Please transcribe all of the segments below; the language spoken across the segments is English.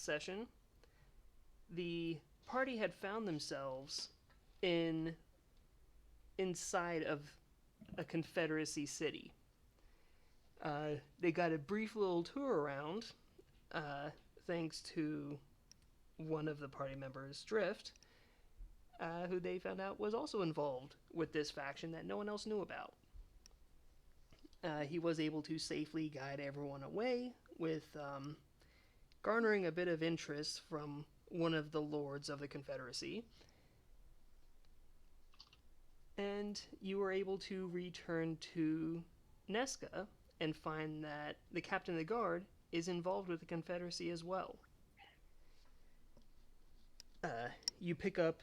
session, the party had found themselves in inside of a Confederacy city. They got a brief little tour around, thanks to one of the party members, Drift, who they found out was also involved with this faction that no one else knew about. He was able to safely guide everyone away with garnering a bit of interest from one of the lords of the Confederacy. And you were able to return to Nesca and find that the captain of the guard is involved with the Confederacy as well. You pick up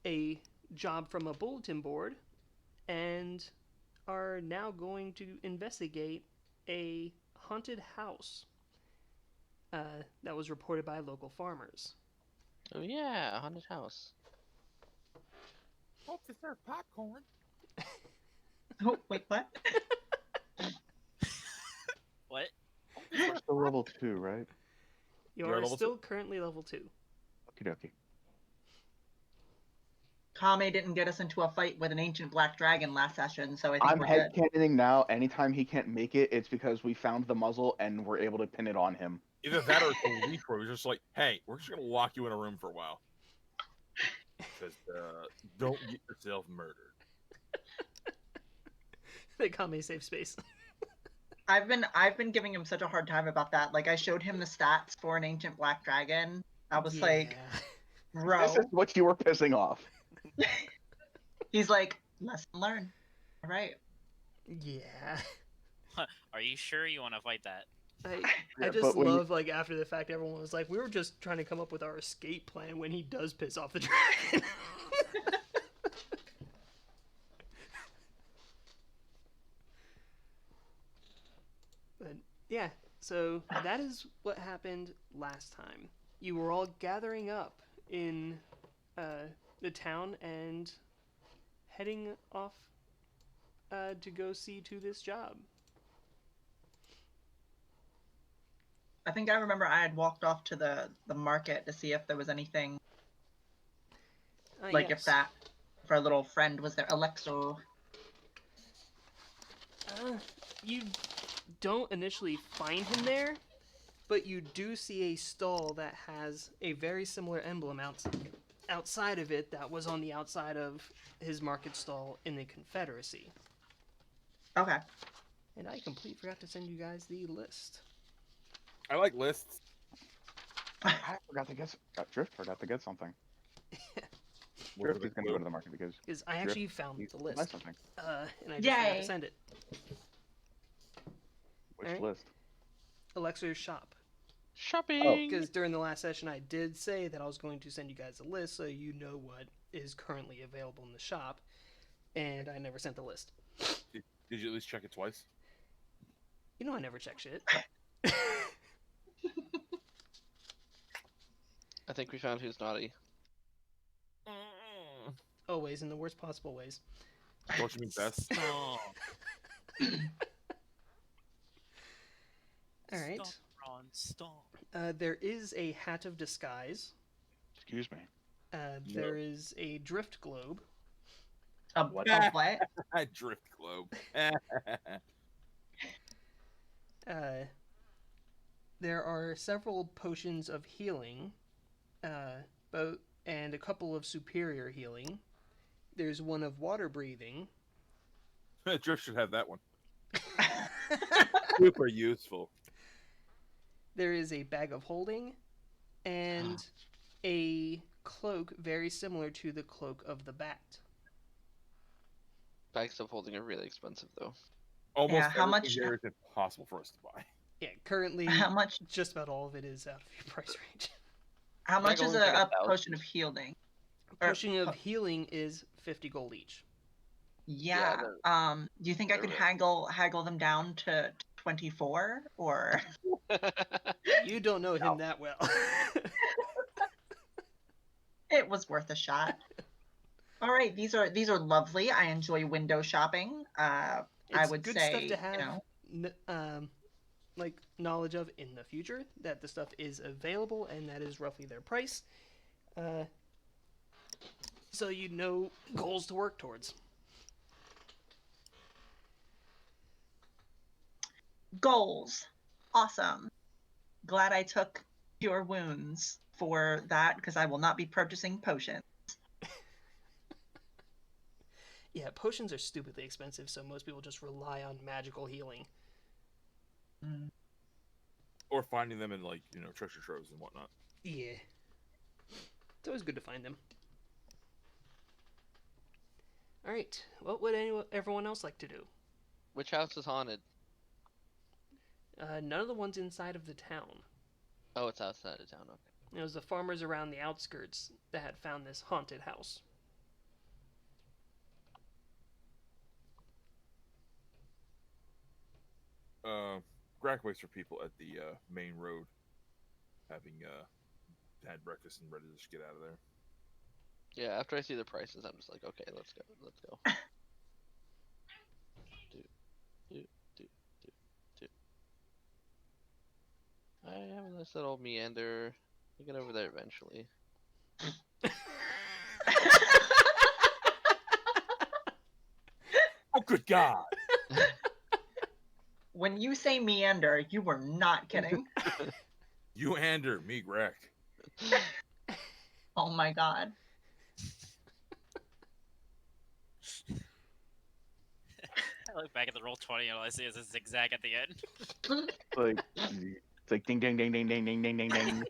a job from a bulletin board and are now going to investigate a haunted house that was reported by local farmers. Oh yeah, a haunted house. Hope to serve popcorn. Oh, wait, what? What? We're still level 2, right? You You're are level still currently level 2. Okie dokie. Kame didn't get us into a fight with an ancient black dragon last session, so I think I'm we're good. headcanoning now. Anytime he can't make it, it's because we found the muzzle and we're able to pin it on him. Either that or the leak where it was just like, hey, we're just gonna lock you in a room for a while. Because don't get yourself murdered. The Kame safe space. I've been giving him such a hard time about that. Like, I showed him the stats for an ancient black dragon. I was like, bro. This is what you were pissing off. He's like, lesson learned. All right. Yeah. Are you sure you want to fight that? I Yeah, just but when love, like, after the fact, everyone was like, we were just trying to come up with our escape plan when he does piss off the dragon. But, yeah, so that is what happened last time. You were all gathering up in the town and heading off to go see to this job. I think I remember I had walked off to the market to see if there was anything, like Yes. if our little friend was there, Alexo. You don't initially find him there, but you do see a stall that has a very similar emblem outside of it that was on the outside of his market stall in the Confederacy. Okay. And I completely forgot to send you guys the list. I like lists. I forgot to get. Drift forgot to get something. Drift is going to go to the market because Because I actually found the buy list. something. And I just forgot Yay. to send it. Which Alright. list? Alexa's shop. Shopping. Because during the last session I did say that I was going to send you guys a list so you know what is currently available in the shop. And I never sent the list. Did you at least check it twice? You know I never check shit. I think we found who's naughty. Always, in the worst possible ways. Don't you mean best? Oh, Alright. Stop, Ron, stop. There is a hat of disguise. Excuse me. There is a drift globe. What? A what? Drift globe. There are several potions of healing, and a couple of superior healing. There's one of water breathing. Drift should have that one. Super useful. There is a bag of holding, and a cloak very similar to the cloak of the bat. Bags of holding are really expensive though. Almost Yeah, how everything much- there is impossible for us to buy. Yeah, currently How much? just about all of it is out of your price range. How much is only take a 1,000. potion of healing? Potion of healing is 50 gold each. Yeah. Do you think I could haggle them down to 24 or? You don't know him that well. It was worth a shot. All right, these are lovely. I enjoy window shopping. I It's would good say, stuff to have. you know, like knowledge of in the future that the stuff is available and that is roughly their price. So you know goals to work towards. Goals. Awesome. Glad I took Cure Wounds for that because I will not be purchasing potions. Yeah, potions are stupidly expensive, so most people just rely on magical healing. Or finding them in, like, treasure troves and whatnot. Yeah. It's always good to find them. Alright, what would everyone else like to do? Which house is haunted? None of the ones inside of the town. Oh, it's outside of town. Okay. It was the farmers around the outskirts that had found this haunted house. Grack waits for people at the main road, having had breakfast and ready to just get out of there. Yeah, after I see the prices, I'm just like, okay, let's go. do. I have a nice little meander. We'll get over there eventually. Oh, good God! When you say meander, you were not kidding. You ander, me Grack. Oh my god. I look back at the roll 20 and all I see is a zigzag at the end. It's like ding, ding, ding, ding, ding, ding, ding, ding, ding.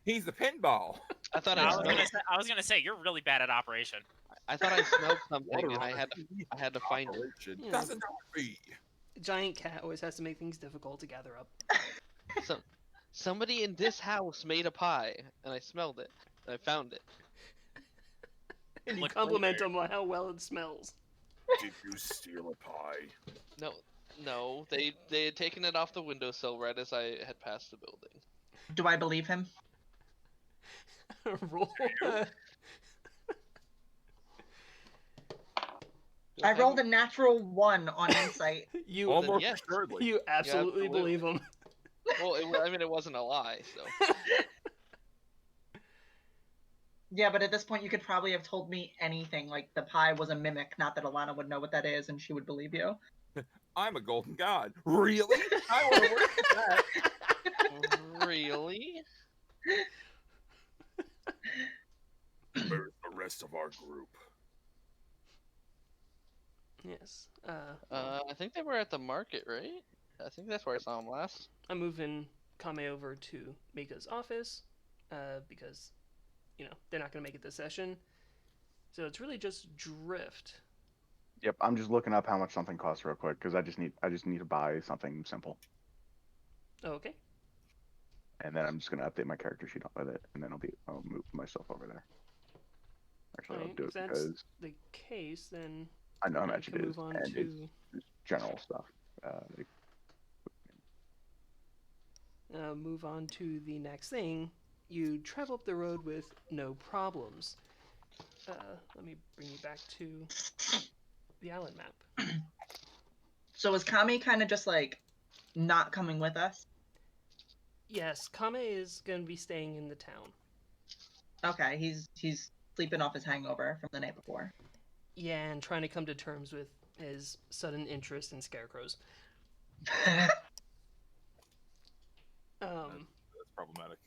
He's the pinball. I thought I I was smelled. I was gonna say you're really bad at operation. I thought I smelled something, Water and I had to find it. operation. Yeah. Doesn't know me. Giant cat always has to make things difficult to gather up. So, somebody in this house made a pie, and I smelled it. And I found it. And you Look compliment weird. them on how well it smells. Did you steal a pie? No, they had taken it off the windowsill right as I had passed the building. Do I believe him? Roll. Do I have rolled it? a natural 1 on insight. You Almost yes. assuredly. you absolutely absolutely. believe them. Well, it wasn't a lie, so. Yeah, but at this point, you could probably have told me anything. Like the pie was a mimic. Not that Alana would know what that is, and she would believe you. I'm a golden god. Really? I want to work with that. Really? Where's the rest of our group? Yes. I think they were at the market, right? I think that's where I saw them last. I'm moving Kame over to Mika's office because, they're not going to make it this session. So it's really just Drift. Yep, I'm just looking up how much something costs real quick because I just need to buy something simple, Oh, okay. and then I'm just gonna update my character sheet with it, and then I'll move myself over there. Actually, Alright, I'll do if it that's because the case, then I know how we much can it is, move on and to it's general stuff. move on to the next thing. You travel up the road with no problems. Let me bring you back to the island map. So is Kami kind of just like not coming with us? Yes, Kame is going to be staying in the town. Okay, he's sleeping off his hangover from the night before. Yeah, and trying to come to terms with his sudden interest in scarecrows. That's problematic.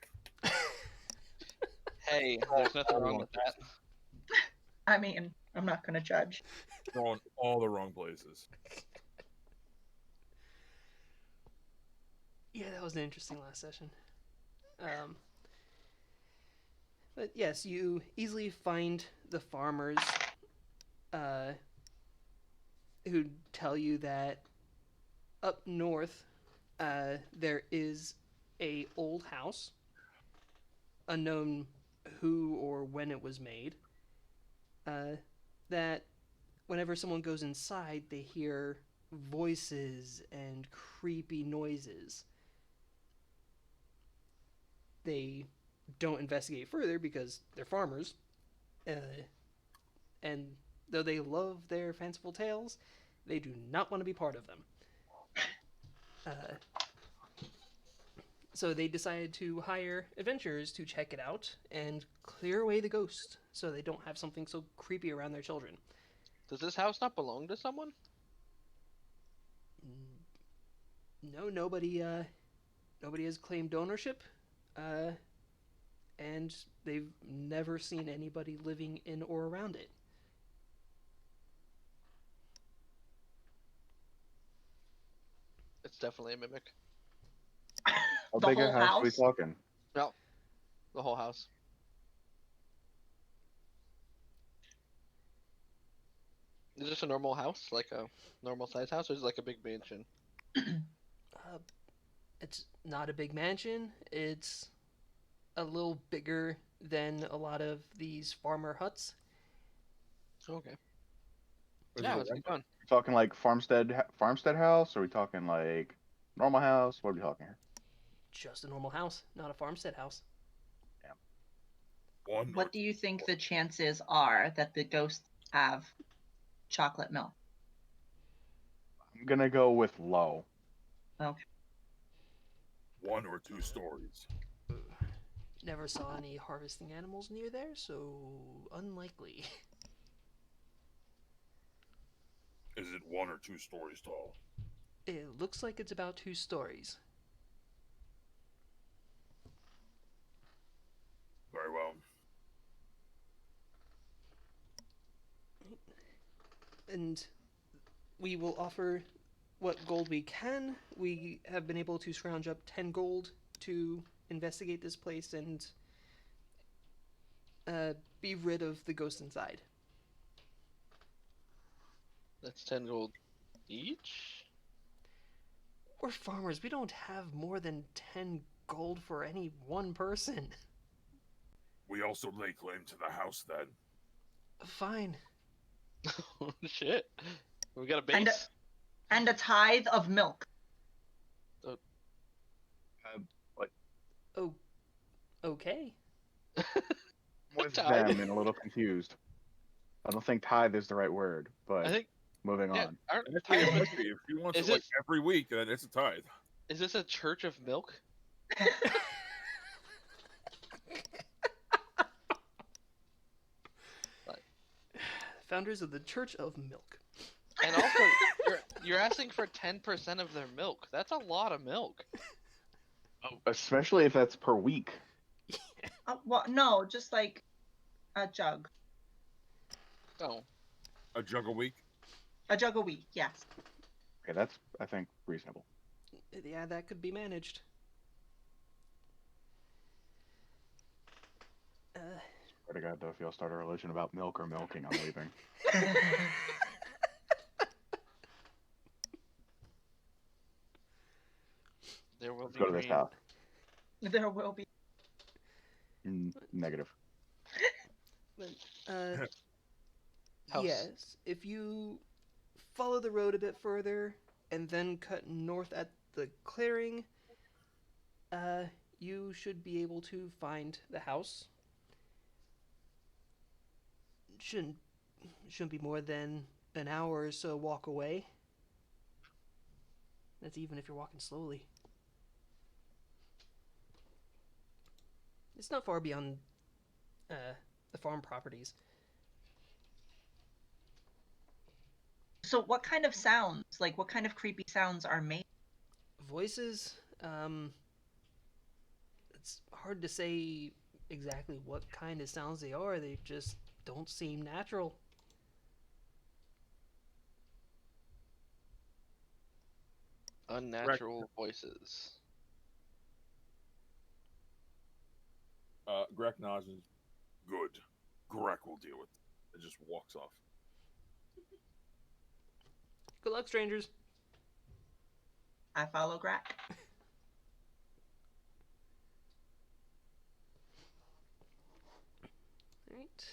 Hey, there's nothing wrong with that. I mean, I'm not gonna judge. Going all the wrong places. Yeah, that was an interesting last session. But yes, you easily find the farmers who tell you that up north there is a old house, unknown who or when it was made, that whenever someone goes inside, they hear voices and creepy noises. They don't investigate further because they're farmers, and though they love their fanciful tales, they do not want to be part of them. So they decided to hire adventurers to check it out and clear away the ghost so they don't have something so creepy around their children. Does this house not belong to someone? No, nobody has claimed ownership, and they've never seen anybody living in or around it. It's definitely a mimic. How The big a whole house we house? talking? No, the whole house. Is this a normal house, like a normal size house, or is it like a big mansion? Uh, it's not a big mansion. It's a little bigger than a lot of these farmer huts. Okay. Is Yeah, it a it's rent- fun. We talking like farmstead house, or we talking like normal house? What are we talking here? Just a normal house, not a farmstead house. one or What do you think the chances are that the ghosts have chocolate milk? I'm gonna go with low. Okay. 1 or 2 stories? Never saw any harvesting animals near there, so unlikely. Is it 1 or 2 stories tall? It looks like it's about 2 stories. Very well. And we will offer what gold we can. We have been able to scrounge up 10 gold to investigate this place and be rid of the ghost inside. That's 10 gold each? We're farmers. We don't have more than 10 gold for any one person. We also lay claim to the house then. Fine. Oh, shit. We got a And a- base? And a tithe of milk. Oh, okay. With Tithe? them and a little confused. I don't think tithe is the right word, but I think, moving yeah, on. aren't Actually, it tithes- might be. If he wants Is it like it- every week, then it's a tithe. is this a church of milk? Founders of the Church of Milk. And also, you're asking for 10% of their milk. That's a lot of milk. Especially if that's per week. Well, no, just like a jug. Oh, A jug a week? A jug a week, yes. Okay, that's, I think, reasonable. Yeah, that could be managed. Swear to God, though, if y'all start a religion about milk or milking, I'm leaving. there will Let's be go to this rain. house. There will be. Negative. Uh, House. yes, if you follow the road a bit further and then cut north at the clearing, you should be able to find the house. Shouldn't be more than an hour or so walk away. That's even if you're walking slowly. It's not far beyond the farm properties. So, what kind of sounds, like what kind of creepy sounds are made? Voices, it's hard to say exactly what kind of sounds they are. They just don't seem natural. Unnatural voices. Greg nods and good. Greg will deal with it. And just walks off. Good luck, strangers. I follow Grak. Alright.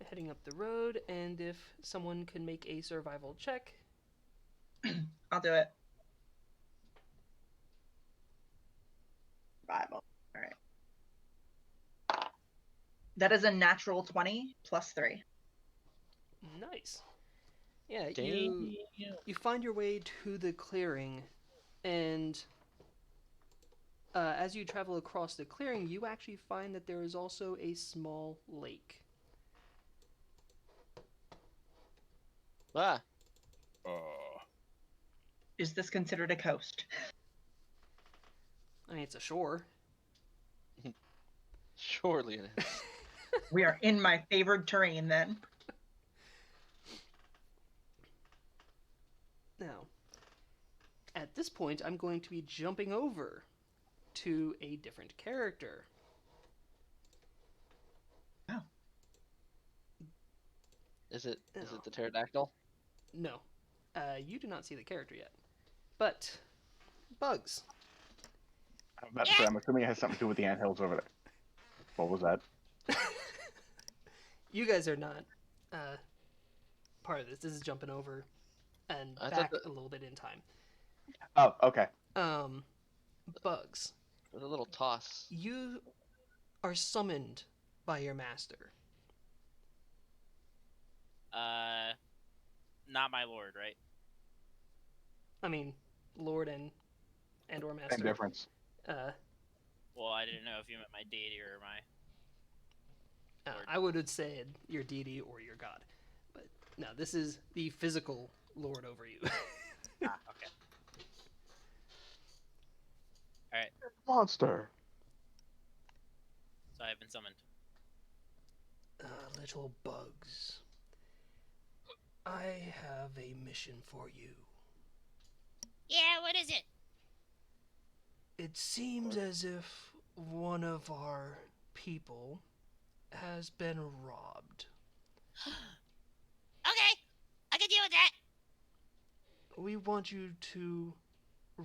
Heading up the road, and if someone can make a survival check. I'll do it. Survival. All right. That is a natural 20 plus 3. Nice. Yeah, Damn. you find your way to the clearing, and as you travel across the clearing, you actually find that there is also a small lake. Ah, Uh, Is this considered a coast? I mean, it's a shore. surely it is. We are in my favored terrain then. Now, at this point, I'm going to be jumping over to a different character. Is it No. the pterodactyl? No, you do not see the character yet. But, Bugs, I'm about to say, I'm assuming it has something to do with the anthills over there. What was that? you guys are not part of this. This is jumping over and I thought back that- a little bit in time. Oh, okay. Bugs, There's a little toss. you are summoned by your master. Not my lord, right? I mean, Lord and or Same master. difference. Well, I didn't know if you meant my deity or my. I would have said your deity or your god, but no, this is the physical lord over you. Okay. Alright, Monster. so I have been summoned. Little Bugs, I have a mission for you. Yeah, what is it? It seems as if one of our people has been robbed. Okay, I can deal with that. We want you to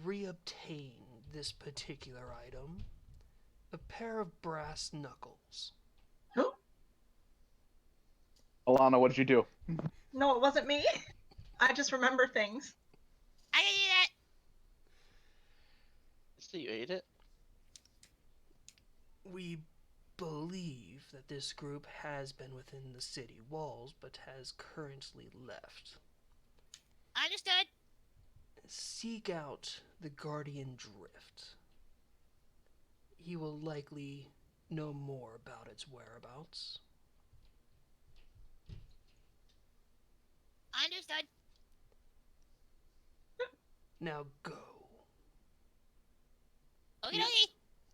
reobtain this particular item, a pair of brass knuckles. Alana, what did you do? No, it wasn't me. I just remember things. I can do that. So you ate it? We believe that this group has been within the city walls, but has currently left. Understood. Seek out the Guardian Drift. He will likely know more about its whereabouts. Understood. Now go. Okay, Yeah. okay.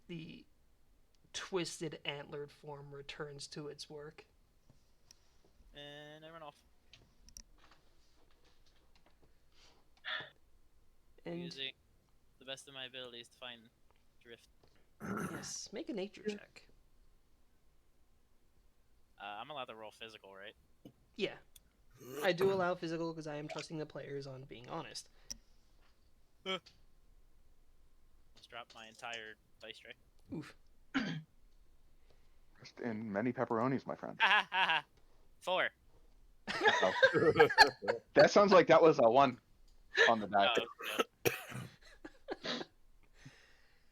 The twisted antlered form returns to its work. And I run off. And Using the best of my abilities to find drift. yes, make a nature check. I'm allowed to roll physical, right? Yeah. I do allow physical because I am trusting the players on being honest. Just drop my entire dice tray. Oof. Just in many pepperonis, my friend. Ha ha ha! 4. Oh. That sounds like that was a 1 on the die. No,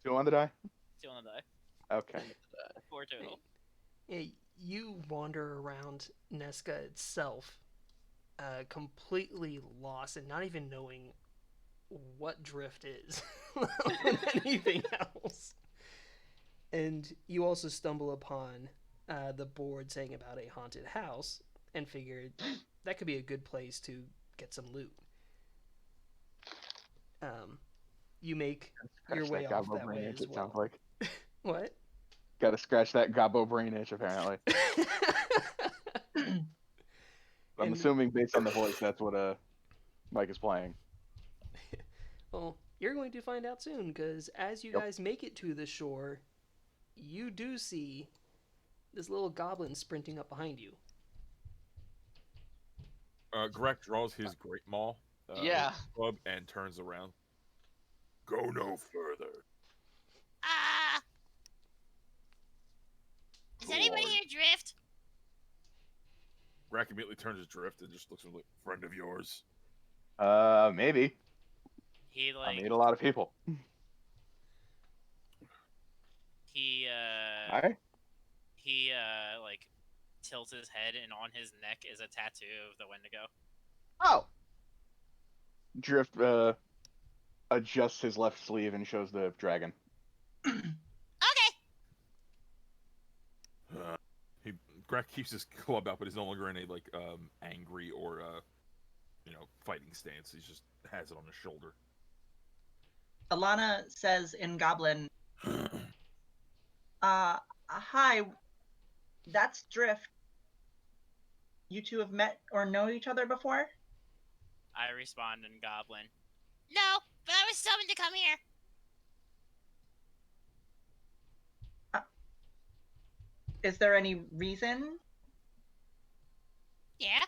2 on the die? 2 on the die. Okay. 4 total. Yeah, you wander around Nesca itself, completely lost and not even knowing what drift is, let alone anything else. And you also stumble upon the board saying about a haunted house, and figured that could be a good place to get some loot. You make your Scratch way that off gobbo that brain way itch, as it sounds well. like. What? Gotta scratch that gobbo brain itch, apparently. I'm And- assuming, based on the voice, that's what Mike is playing. Well, you're going to find out soon, because as you Yep. guys make it to the shore, you do see this little goblin sprinting up behind you. Greg draws his great maul. Yeah. Club and turns around. Go no further. Ah. Is anybody Lord. here drift? Greg immediately turns his drift and just looks at him like, friend of yours. Maybe. He I like meet a lot of people. he Hi? he like tilts his head, and on his neck is a tattoo of the Wendigo. Oh! Drift, adjusts his left sleeve and shows the dragon. Okay. He Greg keeps his club out, but he's no longer in a like angry or fighting stance. He just has it on his shoulder. Alana says in Goblin, hi, that's Drift. You two have met or know each other before? I respond in Goblin. No, but I was summoned to come here. Is there any reason? Yeah.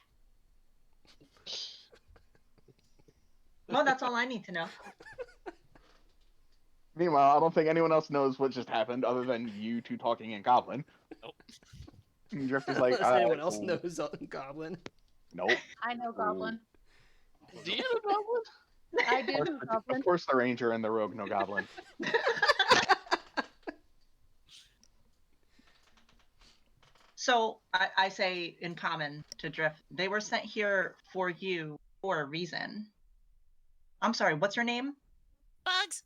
Well, that's all I need to know. Meanwhile, I don't think anyone else knows what just happened other than you two talking in Goblin. Nope. And Drift is like, Unless anyone else cool. knows Goblin. Nope. I know Goblin. Do you know Goblin? I do know Goblin. Of course, the Ranger and the Rogue know Goblin. So I say in common to Drift, they were sent here for you for a reason. I'm sorry, what's your name? Bugs.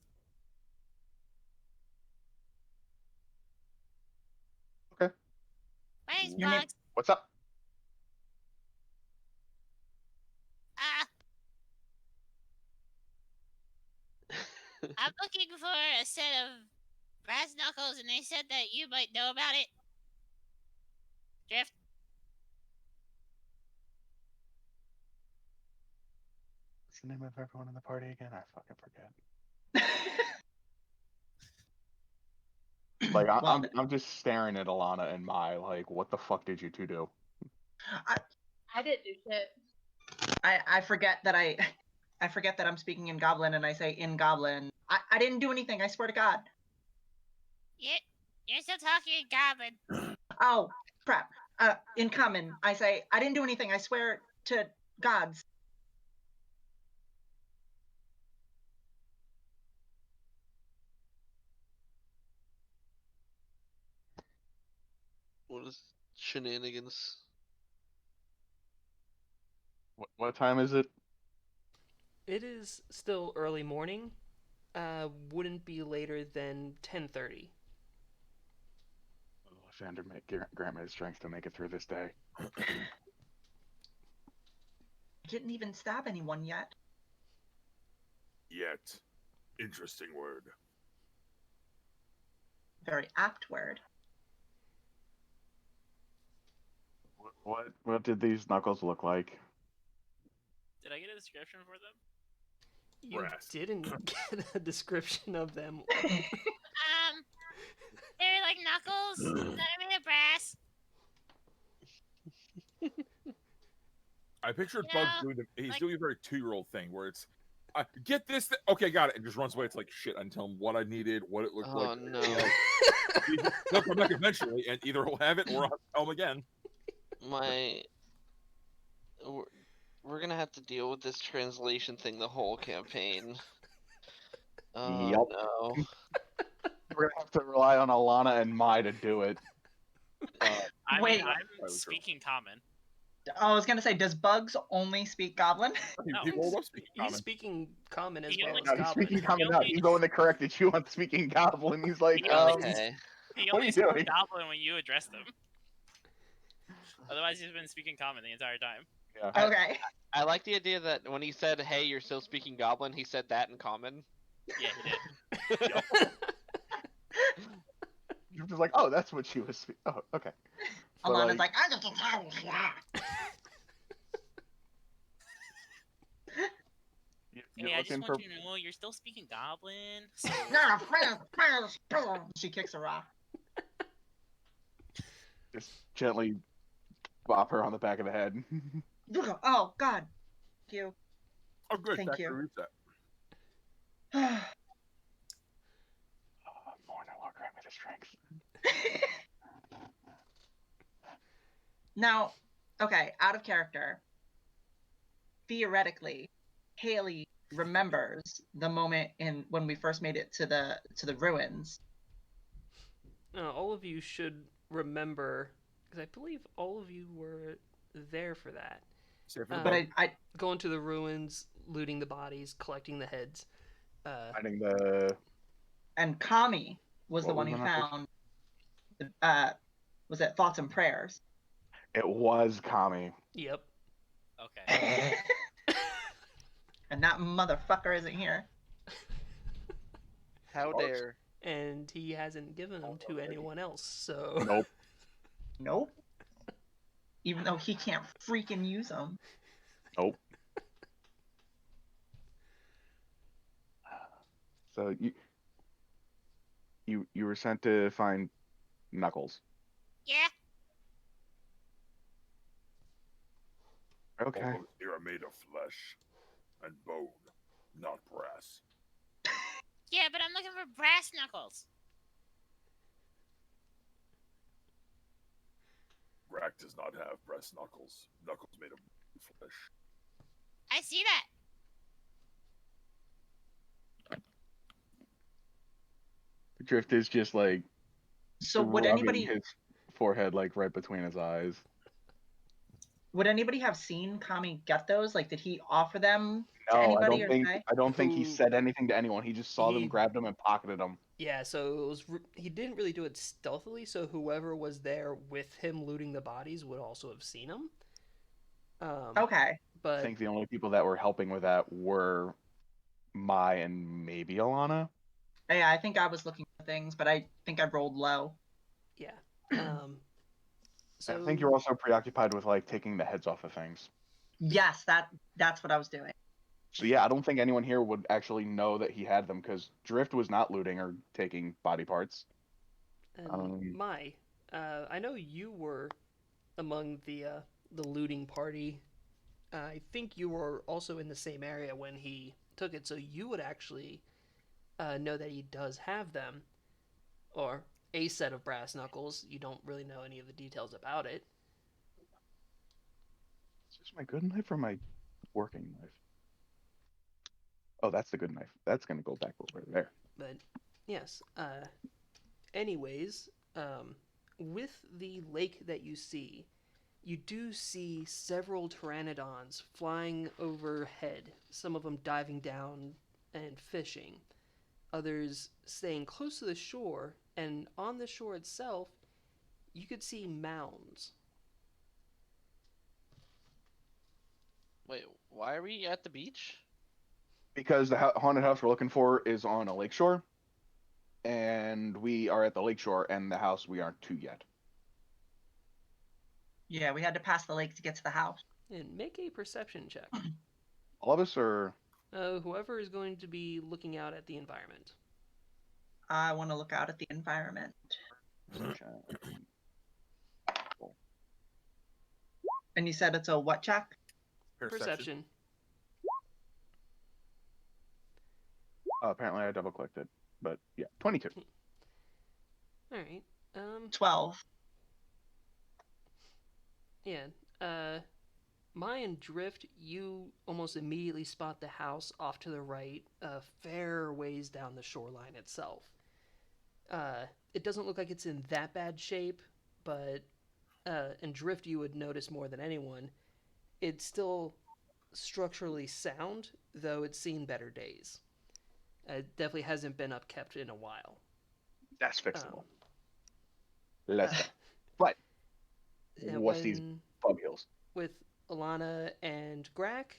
Okay. My name's Your name- Bugs. What's up? I'm looking for a set of brass knuckles, and they said that you might know about it. Drift. What's the name of everyone in the party again? I fucking forget. Like Well, I'm just staring at Alana and Mai, like, what the fuck did you two do? I didn't do shit. I forget that I forget that I'm speaking in Goblin, and I say in Goblin. I didn't do anything. I swear to God. You're still talking in Goblin. Oh crap. In common, I say I didn't do anything. I swear to gods. What is shenanigans? What time is it? It is still early morning. Wouldn't be later than 10:30. Oh, Xander, grant me the strength to make it through this day. I didn't even stab anyone yet. Yet, interesting word. Very apt word. What did these knuckles look like? Did I get a description for them? You Brass. didn't get a description of them. They're like knuckles that are made of brass. I pictured Yeah, Bugs doing he's like- doing a very 2-year-old thing where it's get this okay, got it, and just runs away. It's like shit. I didn't tell him what I needed, what it looked Oh like. no. They'll come back eventually, and either he'll have it or I'll have to tell him again. We're gonna have to deal with this translation thing the whole campaign. Oh Yup. no. We're gonna have to rely on Alana and Mai to do it. I Wait. mean, I I'm was speaking common. I was gonna say, does Bugs only speak Goblin? He rolled up speaking He's common. speaking common as He well only- as No, he's Goblin. speaking common He now. only- He's going to corrected you on speaking Goblin. He's like, He only- Okay. He What are only you spoke doing? Goblin when you addressed him. Otherwise, he's been speaking common the entire time. yeah. Okay. I like the idea that when he said, "Hey, you're still speaking Goblin," he said that in common. Yeah, he did. You're just like, oh, that's what she was speaking. Oh, okay. But, Alana's like, I just tell you. You're Hey, I just looking want for you to know you're still speaking Goblin. So She kicks a rock. just gently bop her on the back of the head. Oh God. Thank you. Oh, good. Thank Factory you. reset. Oh, Morna, Lord, grant me the strength. Now, okay, out of character. Theoretically, Haley remembers the moment when we first made it to the ruins. All of you should remember, because I believe all of you were there for that. Save for the But bug. I Going to the ruins, looting the bodies, collecting the heads. Finding the. and Kami was the What one was who the knuckles? found. Was it thoughts and prayers? It was Kami. Yep. Okay. And that motherfucker isn't here. How dare? And he hasn't given them to anyone else, so. Nope. Nope. Even though he can't freaking use them. Nope. So you were sent to find Knuckles. Yeah. Okay. All of us here are made of flesh and bone, not brass. Yeah, but I'm looking for brass knuckles. Rack does not have brass knuckles. Knuckles made of flesh. I see that. Drift is just like So would rubbing anybody his forehead like right between his eyes. have seen Kami get those? Like, did he offer them to No, anybody or say? I don't think he Who- said anything to anyone. He just saw them, He- grabbed them, and pocketed them. Yeah, so it was. He didn't really do it stealthily, so whoever was there with him looting the bodies would also have seen him. Okay. I But think the only people that were helping with that were Mai and maybe Alana. Yeah, I think I was looking for things, but I think I rolled low. yeah. So I think you're also preoccupied with like taking the heads off of things. Yes, that's what I was doing. So yeah, I don't think anyone here would actually know that he had them because Drift was not looting or taking body parts. Mai, I know you were among the looting party. I think you were also in the same area when he took it, so you would actually know that he does have them, or a set of brass knuckles. You don't really know any of the details about it. Is this my good knife or my working knife? Oh, that's the good knife. That's gonna go back over there. But yes. Anyways, with the lake that you see, you do see several pteranodons flying overhead. Some of them diving down and fishing. Others staying close to the shore, and on the shore itself, you could see mounds. Wait, why are we at the beach? Because the haunted house we're looking for is on a lakeshore, and we are at the lakeshore, and the house we aren't to yet. Yeah, we had to pass the lake to get to the house. And make a perception check. All of us are. Whoever is going to be looking out at the environment. I want to look out at the environment. And you said it's a what check? Perception. Apparently, I double clicked it, but yeah, 22. All right. 12. Yeah. Mai and Drift, you almost immediately spot the house off to the right, a fair ways down the shoreline itself. It doesn't look like it's in that bad shape, but and Drift you would notice more than anyone, it's still structurally sound, though it's seen better days. It definitely hasn't been upkept in a while. That's fixable. Let's go. But what's these bug hills? With Alana and Grak,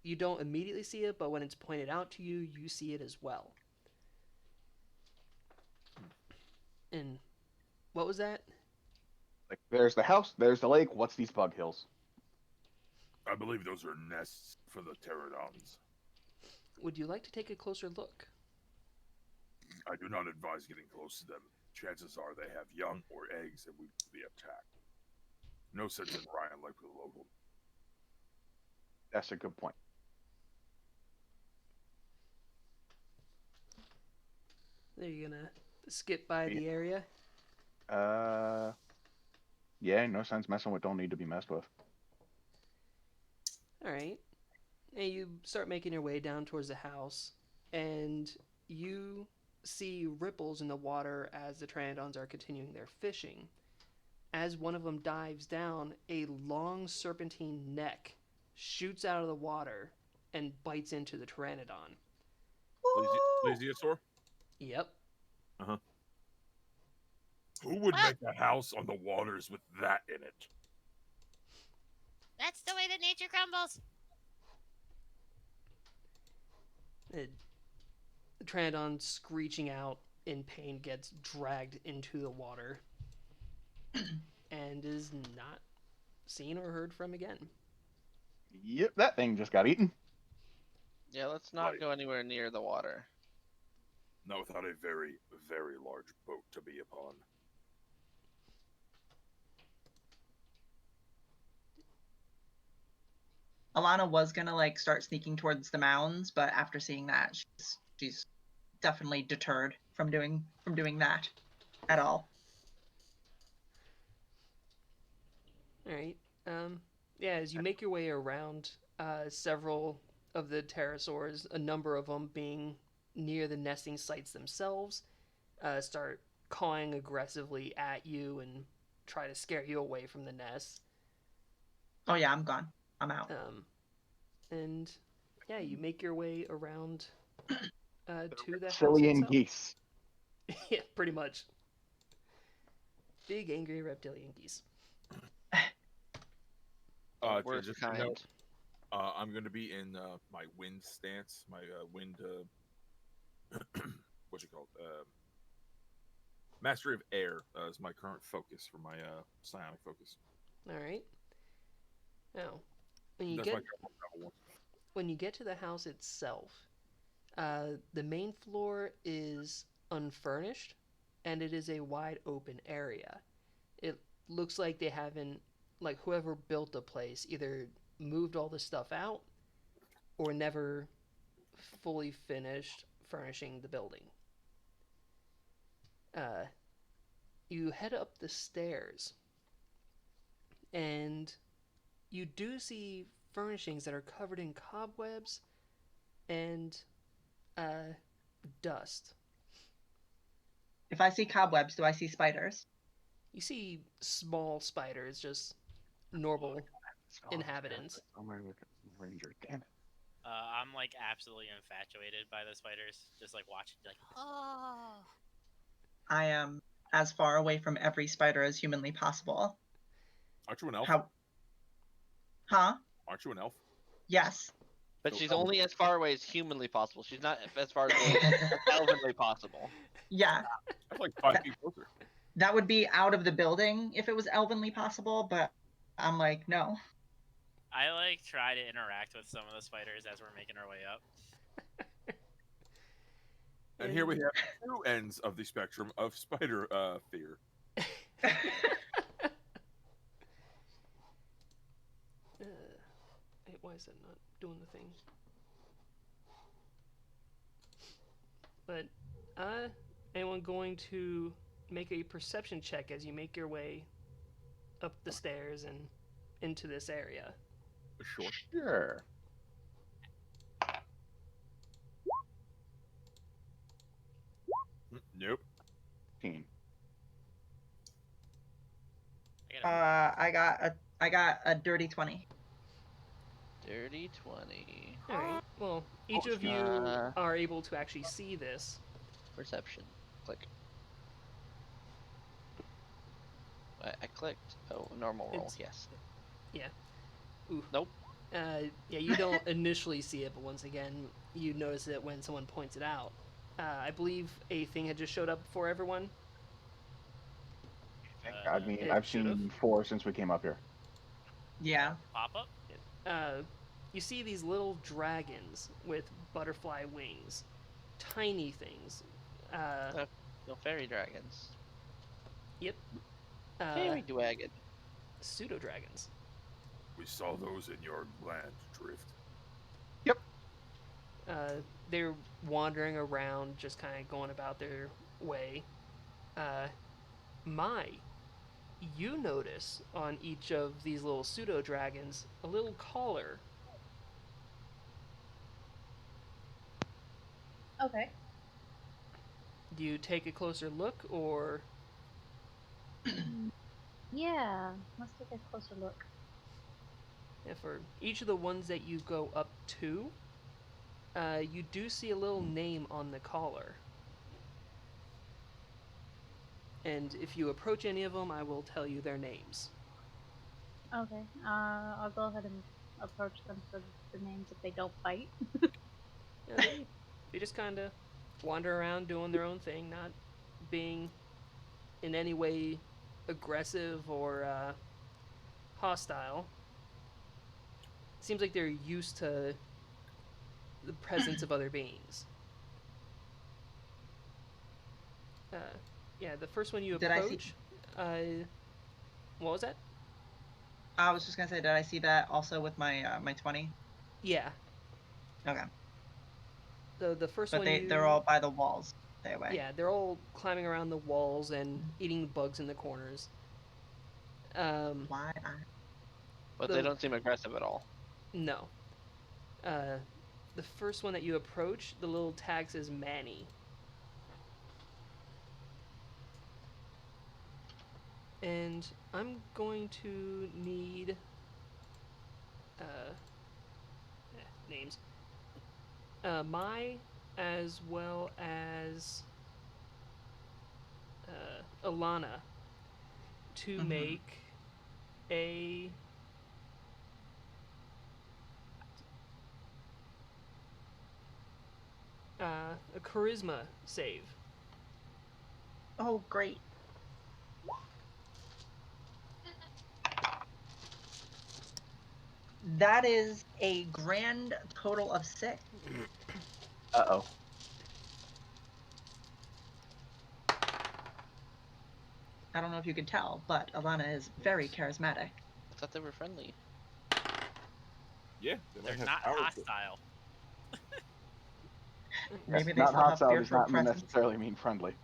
you don't immediately see it, but when it's pointed out to you, you see it as well. And what was that? Like, there's the house, there's the lake. What's these bug hills? I believe those are nests for the pterodons. Would you like to take a closer look? I do not advise getting close to them. Chances are they have young or eggs and we will be attacked. No sense in Ryan like the local. That's a good point. Are you gonna skip by the area? Yeah, no sense messing with don't need to be messed with. All right. And you start making your way down towards the house, and you see ripples in the water as the pteranodons are continuing their fishing. As one of them dives down, a long serpentine neck shoots out of the water and bites into the pteranodon. Plesiosaur? Yep. Who would Well- make a house on the waters with that in it? That's the way that nature crumbles. Trandon, screeching out in pain, gets dragged into the water and is not seen or heard from again. Yep, that thing just got eaten. Yeah, let's not Right. go anywhere near the water. Not without a very, very large boat to be upon. Alana was gonna like start sneaking towards the mounds, but after seeing that, she's definitely deterred from doing that at all. All right. Yeah, as you make your way around several of the pterosaurs, a number of them being near the nesting sites themselves, start cawing aggressively at you and try to scare you away from the nest. Oh yeah, I'm gone. I'm out. And yeah, you make your way around to the house Reptilian itself. geese. Yeah, pretty much. Big angry reptilian geese. Worst Just kind. to note, I'm going to be in my wind stance, my wind, what's it called? Mastery of Air is my current focus for my psionic focus. All right. Now, when you That's get my travel one. when you get to the house itself, the main floor is unfurnished, and it is a wide open area. It looks like they haven't, like whoever built the place, either moved all the stuff out or never fully finished furnishing the building. You head up the stairs, and you do see furnishings that are covered in cobwebs and dust. If I see cobwebs, do I see spiders? You see small spiders, just normal inhabitants. Oh my ranger, damn it. I'm like absolutely infatuated by the spiders. Just like watching, like, Oh. I am as far away from every spider as humanly possible. Aren't you an elf? How? Huh? Aren't you an elf? Yes. But So she's elf- only as far away as humanly possible. She's not as far away as elvenly possible. Yeah. That's like 5 feet closer. That would be out of the building if it was elvenly possible, but I'm like, no. I like try to interact with some of the spiders as we're making our way up. And here we have two ends of the spectrum of spider fear. Why is that not doing the thing? But, anyone going to make a perception check as you make your way up the stairs and into this area? Sure. Sure. Nope. 15. I got a dirty 20. Dirty 20. Alright, well, each of you are able to actually see this. Perception. Click. I clicked. Oh, normal roll. It's- Yes. Ooh. Nope. Yeah, you don't initially see it, but once again, you notice it when someone points it out. I believe a thing had just showed up for everyone. I mean, it I've should've. seen 4 since we came up here. Yeah. Pop up. You see these little dragons with butterfly wings. Tiny things. No fairy dragons. Yep. Fairy dragon. Pseudo dragons. We saw those in your land drift. They're wandering around, just kind of going about their way. You notice on each of these little pseudo dragons a little collar. Okay. Do you take a closer look, or Yeah. Let's take a closer look. for each of the ones that you go up to, you do see a little name on the collar. And if you approach any of them, I will tell you their names. Okay. I'll go ahead and approach them for the names if they don't bite. Yeah, they just kind of wander around doing their own thing, not being in any way aggressive or hostile. Seems like they're used to the presence of other beings. Yeah, the first one you Did I see- approach. What was that? I was just gonna say, did I see that also with my my 20? Yeah. Okay. The first But one they're all by the walls. Stay away. Yeah, they're all climbing around the walls and eating bugs in the corners. Why? But they don't seem aggressive at all. No. The first one that you approach, the little tag says Manny. And I'm going to need names. Mai, as well as Alana, to make a charisma save. Oh, great. That is a grand total of 6. Uh-oh. I don't know if you could tell, but Alana is very charismatic. I thought they were friendly. Yeah, they They're might have not power to- hostile. Maybe they Not still have hostile fear does for not presence. necessarily mean friendly.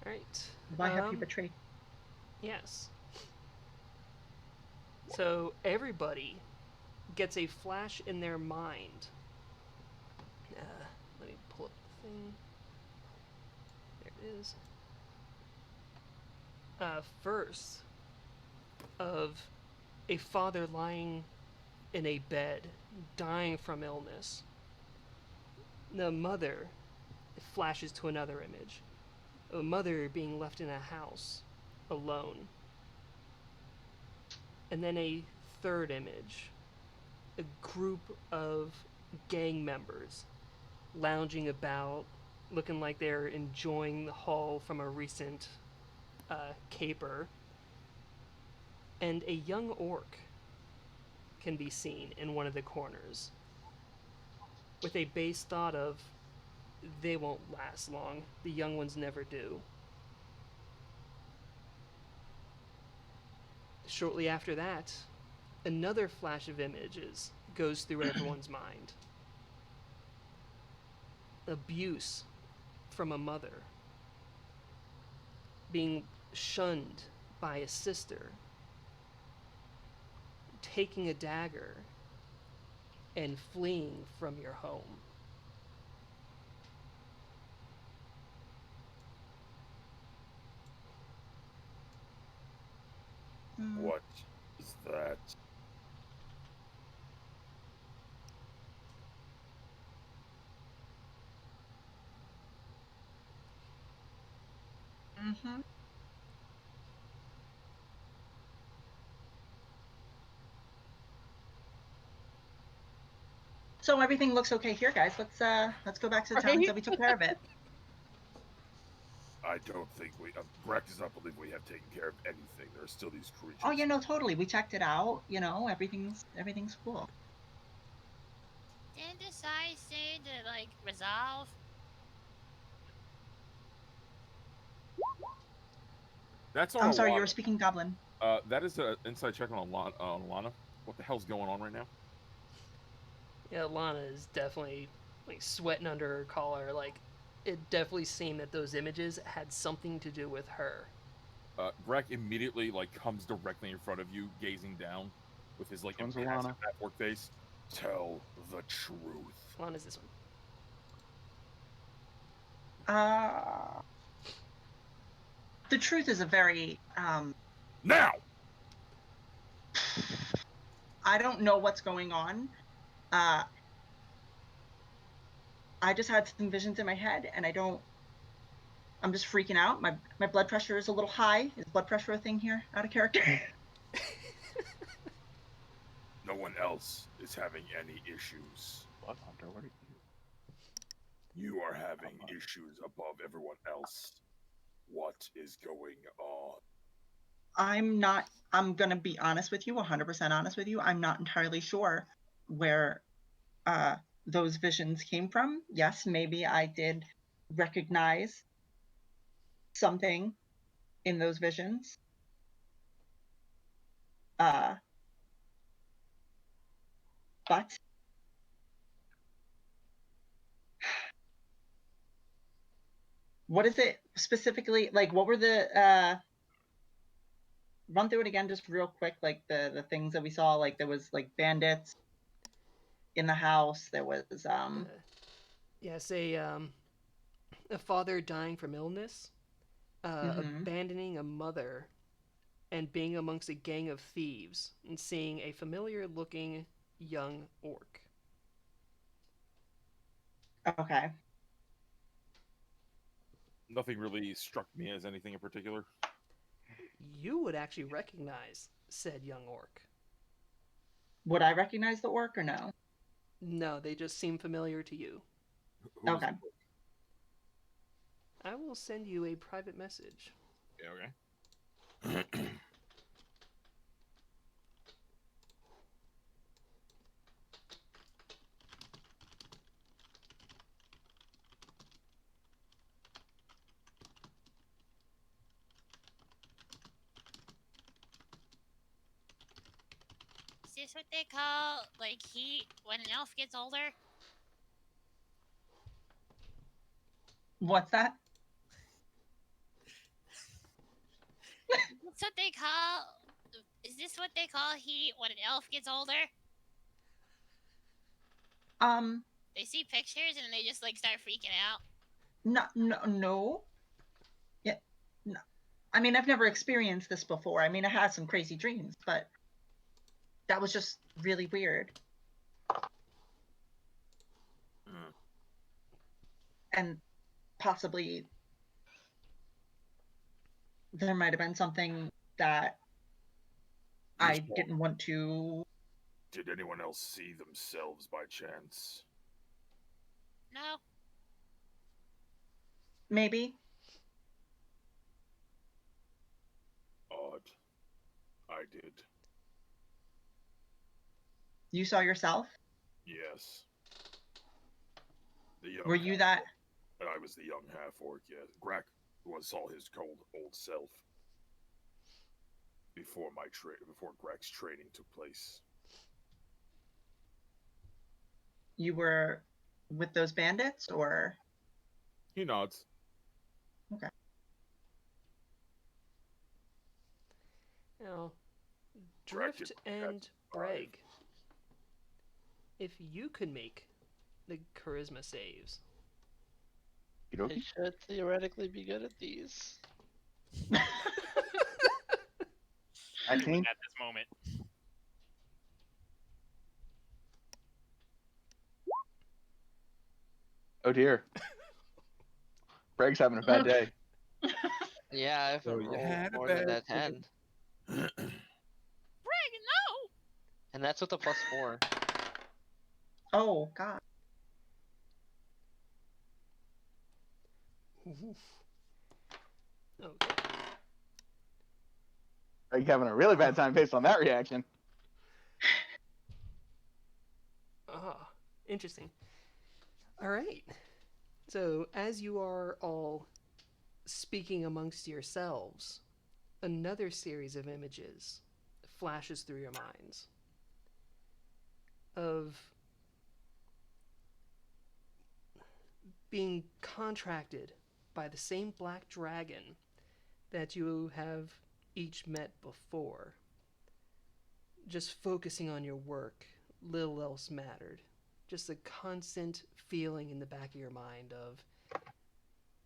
Alright. Why have you betrayed? Yes. So everybody gets a flash in their mind. Let me pull up the thing. There it is. First, of a father lying in a bed, dying from illness. The mother flashes to another image. A mother being left in a house, alone. And then a third image. A group of gang members lounging about, looking like they're enjoying the haul from a recent caper. And a young orc can be seen in one of the corners, with a base thought of, they won't last long. The young ones never do. Shortly after that, another flash of images goes through everyone's mind. Abuse from a mother. Being shunned by a sister. Taking a dagger and fleeing from your home. What is that? Mm-hmm. So everything looks okay here, guys. Let's go back to the town until we took care of it. I don't think we. Greg does not believe we have taken care of anything. There are still these creatures. Oh, yeah, no, totally. We checked it out. You know, everything's cool. Didn't this guy say to, like, resolve? That's on I'm sorry, you Alana. were speaking Goblin. That is an inside check on Alana. What the hell's going on right now? Yeah, Lana is definitely like sweating under her collar. Like, it definitely seemed that those images had something to do with her. Greg immediately comes directly in front of you, gazing down, with his One's impassive Alana. half-orc face. Tell the truth. Lana's this one. The truth is a very Now. I don't know what's going on. I just had some visions in my head, and I don't I'm just freaking out. My blood pressure is a little high. Is blood pressure a thing here? Out of character? No one else is having any issues. Blood Hunter, what are you? You are having issues above everyone else. What is going on? I'm gonna be honest with you, 100% honest with you. I'm not entirely sure where those visions came from. Yes, maybe I did recognize something in those visions. But what is it specifically? Like, what were the run through it again just real quick, like the things that we saw? Like there was like bandits in the house. There was Yes, a father dying from illness, abandoning a mother, and being amongst a gang of thieves, and seeing a familiar-looking young orc. okay. Nothing really struck me as anything in particular. You would actually recognize said young orc. Would I recognize the orc or no? No, they just seem familiar to you. Who is Okay. it? I will send you a private message. Yeah, okay. Is this what they call like heat when an elf gets older? What's that? That's what they call. Is this what they call heat when an elf gets older? They see pictures and they just like start freaking out. No. Yeah, no. I mean, I've never experienced this before. I mean, I had some crazy dreams, but that was just really weird. And possibly there might have been something that I didn't want to. Did anyone else see themselves by chance? No. Maybe. Odd. I did. You saw yourself? Yes. The young Were you that? I was the young half-orc, yes. Grak saw his cold old self before before Grak's training took place. You were with those bandits, or? He nods. Okay. Now, Drift and Breg, if you could make the charisma saves. I should theoretically be good at these. 19? At this moment. Oh dear. Greg's having a bad day. Yeah, if I So you roll had a more than bad that 10. Breg, no! And that's with a +4. Oh, God. Okay. Greg's having a really bad time based on that reaction. Ah, interesting. All right. So, as you are all speaking amongst yourselves, another series of images flashes through your minds of being contracted by the same black dragon that you have each met before. Just focusing on your work, little else mattered. Just a constant feeling in the back of your mind of,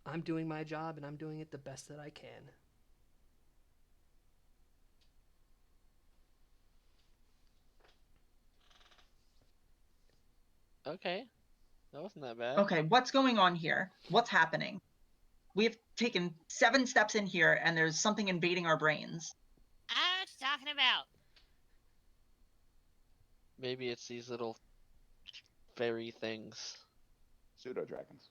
I'm doing my job and I'm doing it the best that I can. Okay. That wasn't that bad. Okay, what's going on here? What's happening? We've taken 7 steps in here, and there's something invading our brains. I don't know what you're talking about. Maybe it's these little fairy things. Pseudo dragons.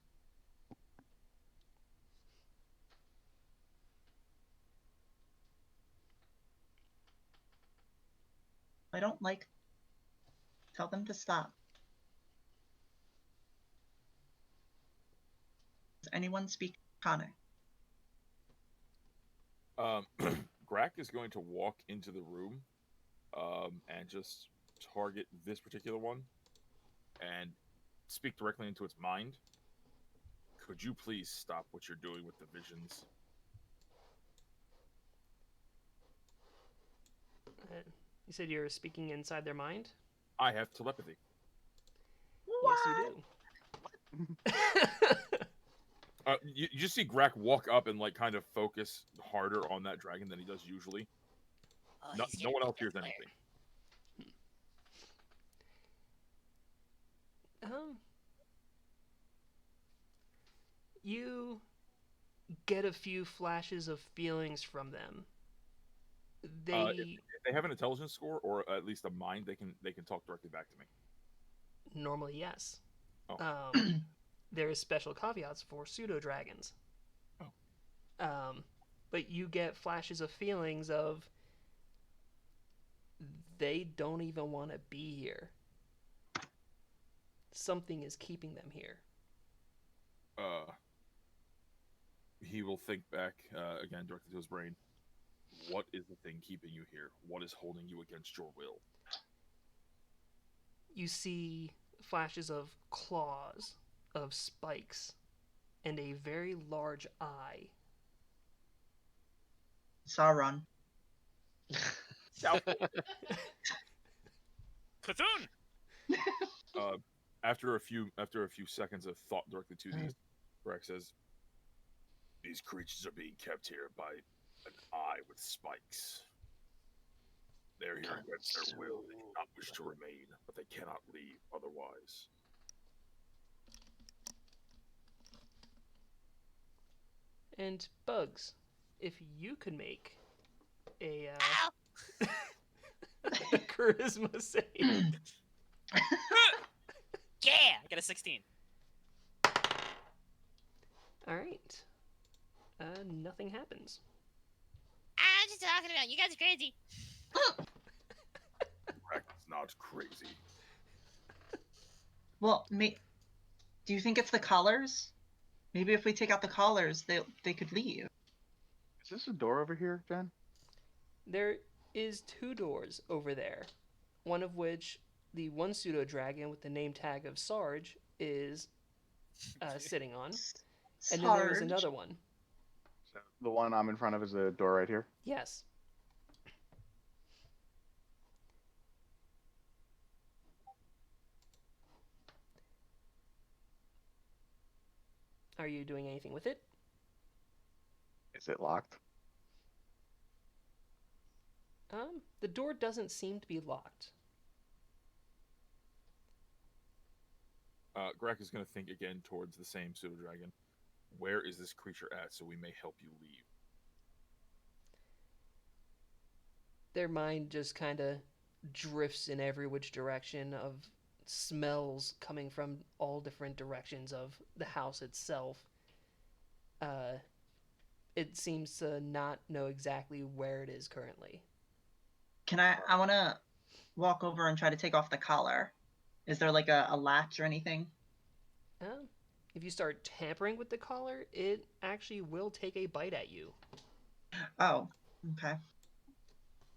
I don't like. Tell them to stop. Does anyone speak Connor? Grack is going to walk into the room and just target this particular one and speak directly into its mind. Could you please stop what you're doing with the visions? You said you're speaking inside their mind? I have telepathy. Yes, you do. You just see Grack walk up and like kind of focus harder on that dragon than he does usually. Oh, No, he's no one getting else hears clear. anything. You get a few flashes of feelings from them. They If they have an intelligence score or at least a mind, they can talk directly back to me. normally, yes. Oh. There is special caveats for pseudo dragons. Oh. But you get flashes of feelings of they don't even want to be here. Something is keeping them here. He will think back again directly to his brain. What is the thing keeping you here? What is holding you against your will? You see flashes of claws, of spikes, and a very large eye. Sauron. Cthulhu! After a few seconds of thought directly to these, Brack says, "These creatures are being kept here by an eye with spikes. They're here against their will. They do not wish to remain, but they cannot leave otherwise." And Bugs, if you could make a Ow! charisma save. Yeah! I got a 16. Alright. Nothing happens. I'm just talking about. You guys are crazy. Brack is not crazy. Well, do you think it's the collars? Maybe if we take out the collars, they could leave. Is this a door over here, Jen? There is 2 doors over there. One of which the one pseudo dragon with the name tag of Sarge is sitting on. And then there is Sarge. another one. So the one I'm in front of is a door right here. Yes. Are you doing anything with it? Is it locked? The door doesn't seem to be locked. Grack is going to think again towards the same pseudo dragon. Where is this creature at, so we may help you leave? Their mind just kind of drifts in every which direction of smells coming from all different directions of the house itself. It seems to not know exactly where it is currently. I want to walk over and try to take off the collar. Is there like a latch or anything? If you start tampering with the collar, it actually will take a bite at you. Oh, okay.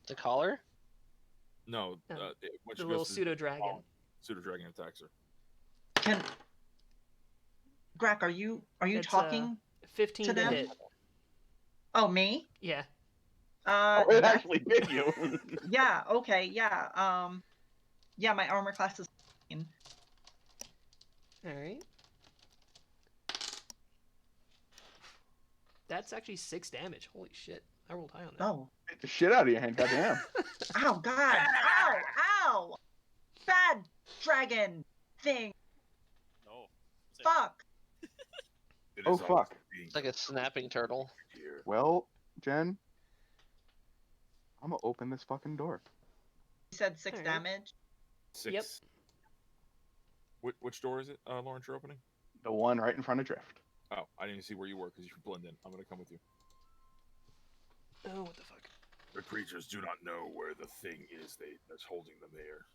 The collar? No, No, when The she little goes to pseudo dragon. pseudo dragon attacks her. Grack, are you It's, talking 15 to to them? hit. Oh, me? Yeah. Oh, it that's- actually bit you. Yeah, okay, yeah. Yeah, my armor class is 15. Alright. That's actually 6 damage. Holy shit. I rolled high on that. Oh. Bit the shit out of your hand, goddamn. Ow, God. Ow, ow. Bad dragon thing. No. Fuck. It Oh is always fuck. being It's like a snapping turtle. here. Well, Jen, I'm gonna open this fucking door. You said 6 Alright. damage. 6. Yep. Which door is it, Lawrence, you're opening? The one right in front of Drift. Oh, I didn't even see where you were because you blend in. I'm gonna come with you. Oh, what the fuck? The creatures do not know where the thing is that's holding them here.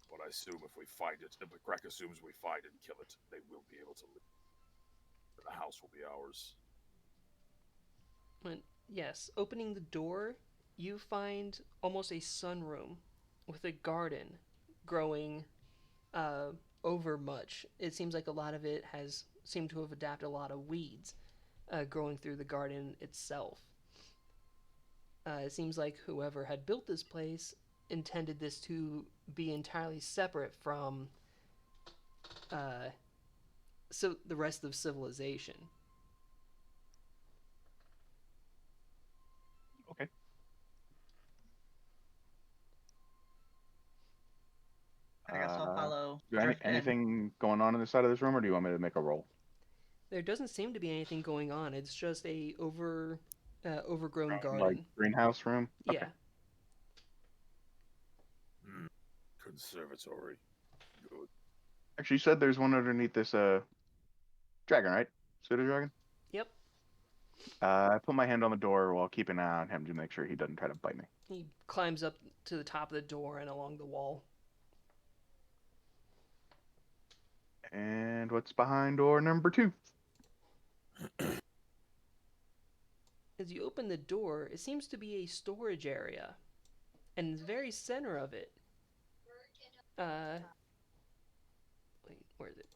But I assume if we find it, if the crack assumes we find it and kill it, they will be able to leave. And the house will be ours. Yes, opening the door, you find almost a sunroom with a garden growing over much. It seems like a lot of it has seemed to have adapted a lot of weeds growing through the garden itself. It seems like whoever had built this place intended this to be entirely separate from so the rest of civilization. Okay. I guess I'll follow. Drift in. Anything going on in the side of this room, or do you want me to make a roll? There doesn't seem to be anything going on. It's just a overgrown garden. Like greenhouse room? Yeah. Okay. Conservatory. Good. Actually, you said there's one underneath this dragon, right? Pseudo dragon? Yep. I put my hand on the door while keeping an eye on him to make sure he doesn't try to bite me. He climbs up to the top of the door and along the wall. And what's behind door number 2? As you open the door, it seems to be a storage area. And in the very center of it, wait, where is it?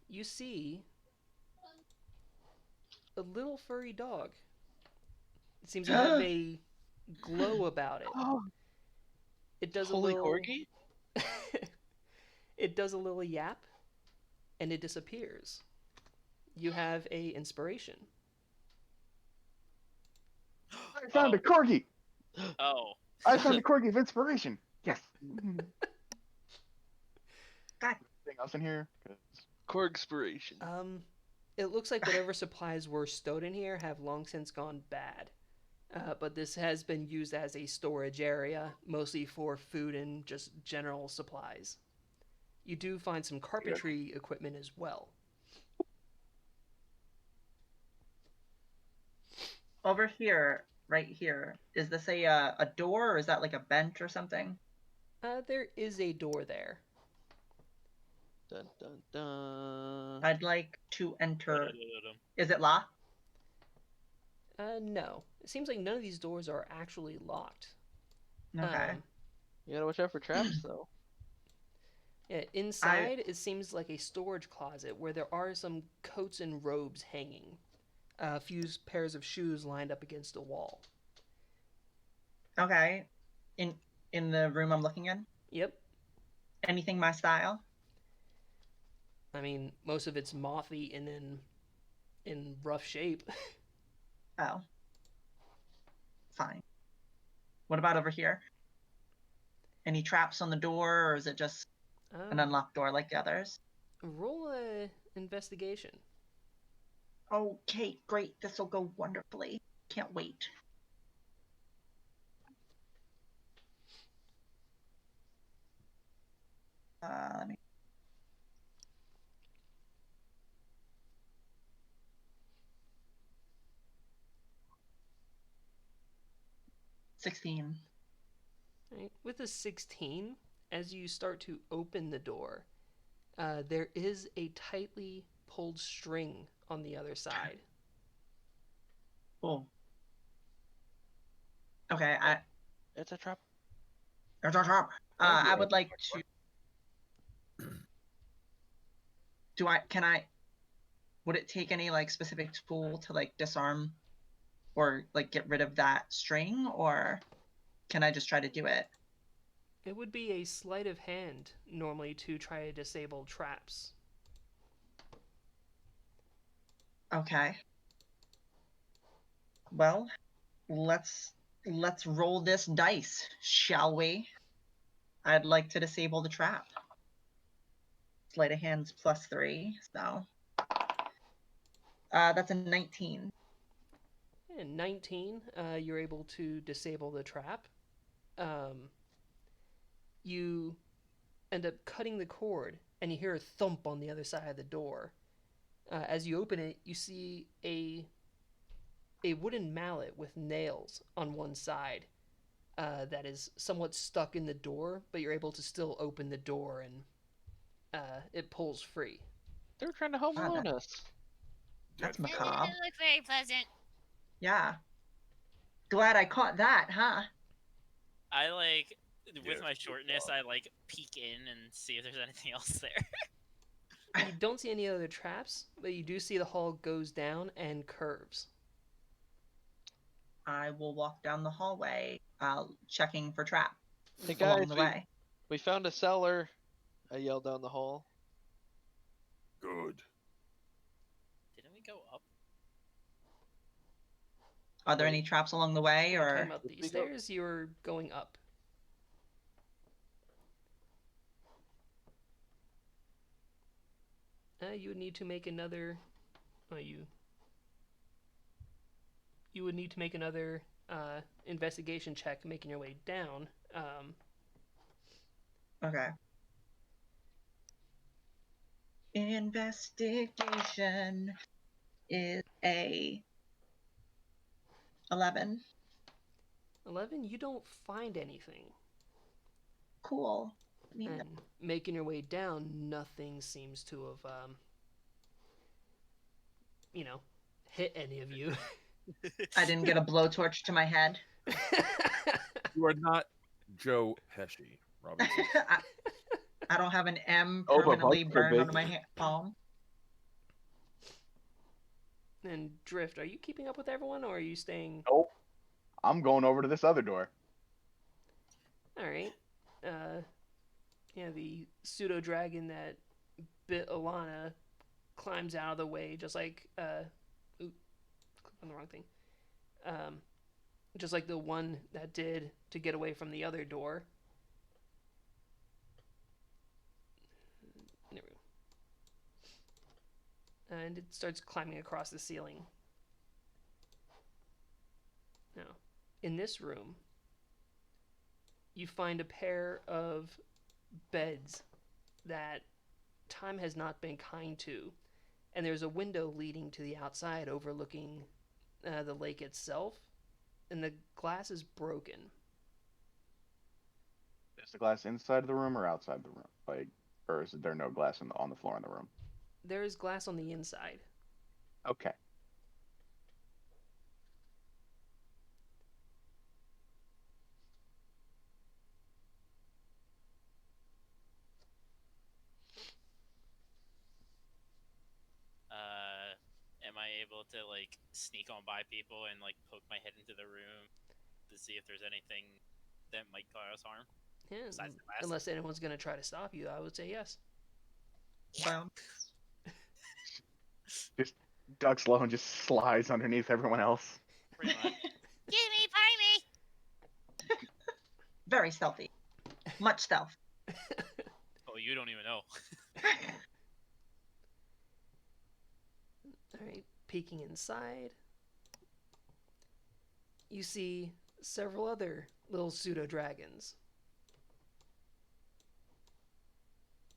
You see a little furry dog. It seems to have a glow about it. Oh, It does Holy a little corgi? It does a little yap and it disappears. You have a inspiration. I found a corgi! Oh. I found a corgi of inspiration! Yes! God. Anything else in here? Corgspiration. It looks like whatever supplies were stowed in here have long since gone bad. But this has been used as a storage area, mostly for food and just general supplies. You do find some carpentry equipment as well. Over here, right here, is this a door or is that like a bench or something? There is a door there. Dun dun dun. I'd like to enter. Is it locked? No. It seems like none of these doors are actually locked. Okay. You gotta watch out for traps, though. Yeah, inside, it seems like a storage closet where there are some coats and robes hanging. A few pairs of shoes lined up against a wall. Okay. In the room I'm looking in? Yep. Anything my style? I mean, most of it's mothy and in rough shape. Oh. Fine. What about over here? Any traps on the door, or is it just an unlocked door like the others? Roll a investigation. Okay, great. This will go wonderfully. Can't wait. Let me. $16. Right. With a 16, as you start to open the door, there is a tightly pulled string on the other side. Cool. Okay, It's a trap. there's our trap. I would like to. Would it take any like specific tool to like disarm or like get rid of that string, or can I just try to do it? It would be a sleight of hand normally to try to disable traps. Okay. Well, let's roll this dice, shall we? I'd like to disable the trap. Sleight of hands +3, so That's a 19. And 19, you're able to disable the trap. You end up cutting the cord, and you hear a thump on the other side of the door. As you open it, you see a wooden mallet with nails on one side that is somewhat stuck in the door, but you're able to still open the door, and it pulls free. They were trying to home Ah, alone that- us. That's Dead That fool. macabre. doesn't look very pleasant. Yeah. Glad I caught that, huh? I like with Yes, my good shortness, job. I like peek in and see if there's anything else there. You don't see any other traps, but you do see the hall goes down and curves. I will walk down the hallway, checking for traps Hey along guys, the way. we found a cellar. I yelled down the hall. Good. Didn't we go up? Are there Wait. any traps along the way, You're talking or about Let's the speak up. stairs, you're going up. You would need to make another. You would need to make another investigation check, making your way down. okay? Investigation is a 11. 11. You don't find anything, Cool. I mean, and making your way down, nothing seems to have, hit any of you. I didn't get a blowtorch to my head. You are not Joe Pesci, Robinson. I don't have an M Oh, but permanently bugs are burned big. onto my palm. And Drift, are you keeping up with everyone, or are you staying? Nope. I'm going over to this other door. All right. The pseudo dragon that bit Alana climbs out of the way, just like click on the wrong thing. Just like the one that did to get away from the other door. There we go. And it starts climbing across the ceiling. Now, in this room, you find a pair of beds that time has not been kind to, and there's a window leading to the outside overlooking the lake itself, and the glass is broken. Is the glass inside the room or outside the room? Like, or is there no glass on the floor in the room? There is glass on the inside. Okay. Am I able to like sneak on by people and like poke my head into the room to see if there's anything that might cause harm? Yeah, Besides the glass? unless anyone's going to try to stop you, I would say yes. Well, Just ducks low and just slides underneath everyone else. Pretty much. Gimme, pardon me. very stealthy. Much stealth. Oh, you don't even know. Alright, peeking inside. You see several other little pseudo dragons.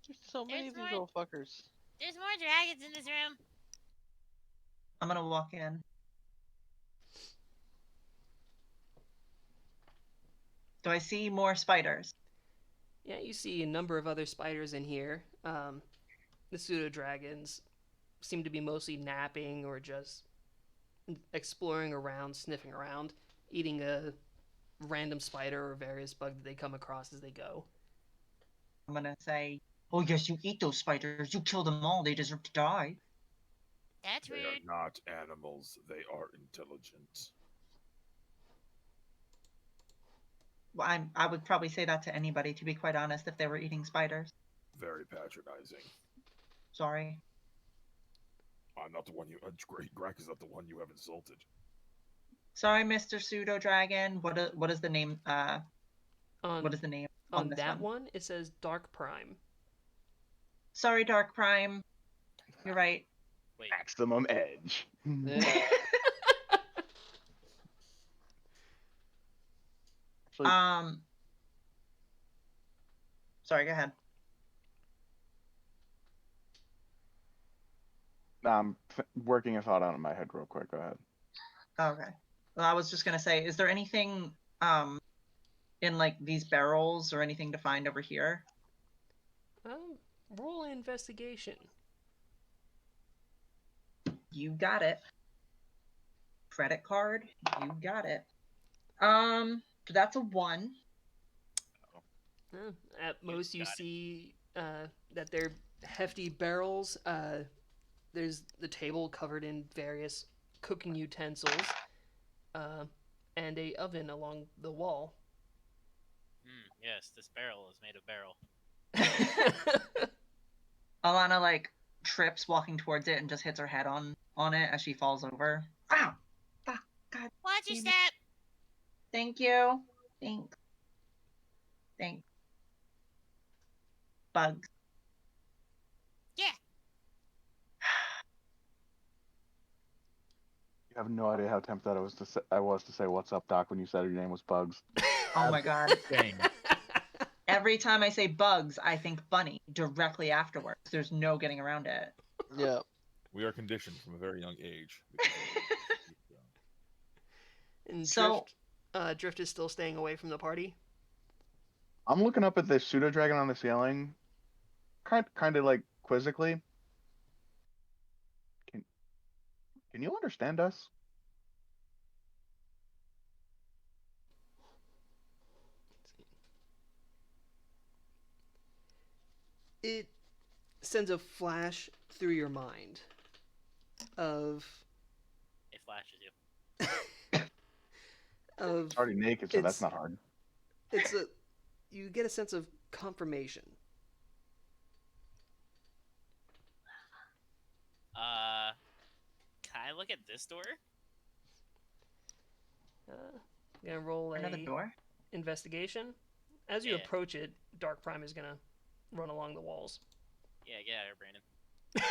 There's so many of these little fuckers. There's more dragons in this room. I'm gonna walk in. Do I see more spiders? Yeah, you see a number of other spiders in here. The pseudo dragons seem to be mostly napping or just exploring around, sniffing around, eating a random spider or various bug that they come across as they go. I'm gonna say, oh yes, you eat those spiders. You kill them all. They deserve to die. That's They are rude. not animals. They are intelligent. Well, I would probably say that to anybody, to be quite honest, if they were eating spiders. Very patronizing. Sorry. I'm not the one you. Greg is not the one you have insulted. Sorry, Mr. Pseudo Dragon. What is the name? On, What is the name on this that one? one, it says Dark Prime. Sorry, Dark Prime. You're right. Wait, Maximum edge. Yeah. Actually, Sorry, go ahead. I'm working a thought out in my head real quick. Go ahead. Okay. Well, I was just gonna say, is there anything in like these barrels or anything to find over here? Roll an investigation. You got it. Credit card, you got it. That's a 1. At You most, you got it. see that they're hefty barrels. There's the table covered in various cooking utensils, and a oven along the wall. Yes, this barrel is made of barrel. Alana like trips walking towards it and just hits her head on it as she falls over. Ow! Ah, God. Watch your damn it. step. Thank you. Thanks. Thanks. Bugs. Yeah. You have no idea how tempted I was to say "What's up, Doc" when you said your name was Bugs. Oh my God. Dang. Every time I say bugs, I think bunny directly afterwards. There's no getting around it. Yeah. We are conditioned from a very young age. And So- Drift is still staying away from the party. I'm looking up at this pseudo dragon on the ceiling, kind of like quizzically. Can you understand us? It sends a flash through your mind of It flashes you. of It's already naked, so that's It's- not hard. you get a sense of confirmation. Can I look at this door? You're gonna roll Another a door? investigation. As you Yeah. approach it, Dark Prime is gonna run along the walls. Yeah, get out of here, Brandon.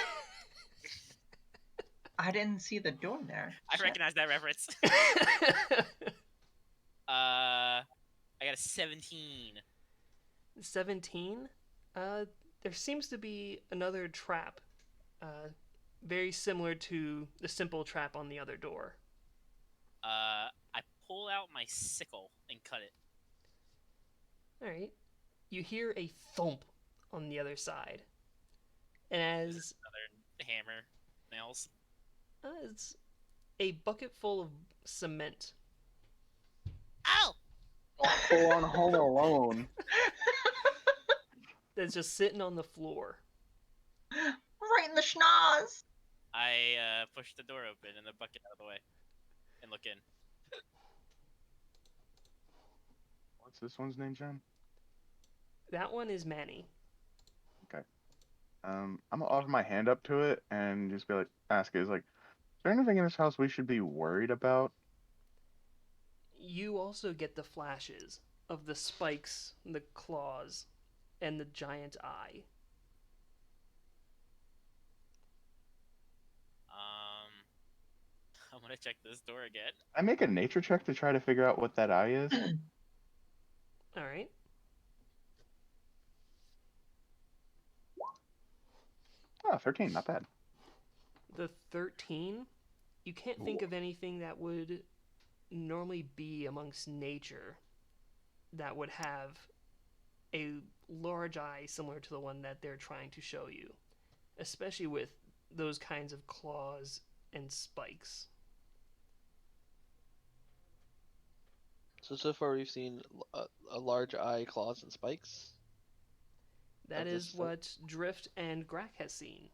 I didn't see the door there. I Shit. recognize that reference. I got a 17. 17. There seems to be another trap, very similar to the simple trap on the other door. I pull out my sickle and cut it. All right. You hear a thump on the other side, and as Another hammer nails. it's a bucket full of cement. Oh, Full on Home Alone. That's just sitting on the floor. Right in the schnoz. I push the door open and the bucket out of the way and look in. What's this one's name, Jen? That one is Manny. I'm gonna offer my hand up to it and just be like, ask it, is there anything in this house we should be worried about? You also get the flashes of the spikes, the claws, and the giant eye. I'm gonna check this door again. I make a nature check to try to figure out what that eye is. All right. Oh, 13, not bad. The 13, you can't think of anything that would normally be amongst nature that would have a large eye similar to the one that they're trying to show you, especially with those kinds of claws and spikes. So far we've seen a large eye, claws, and spikes. That Of is this thing. what Drift and Grak has seen.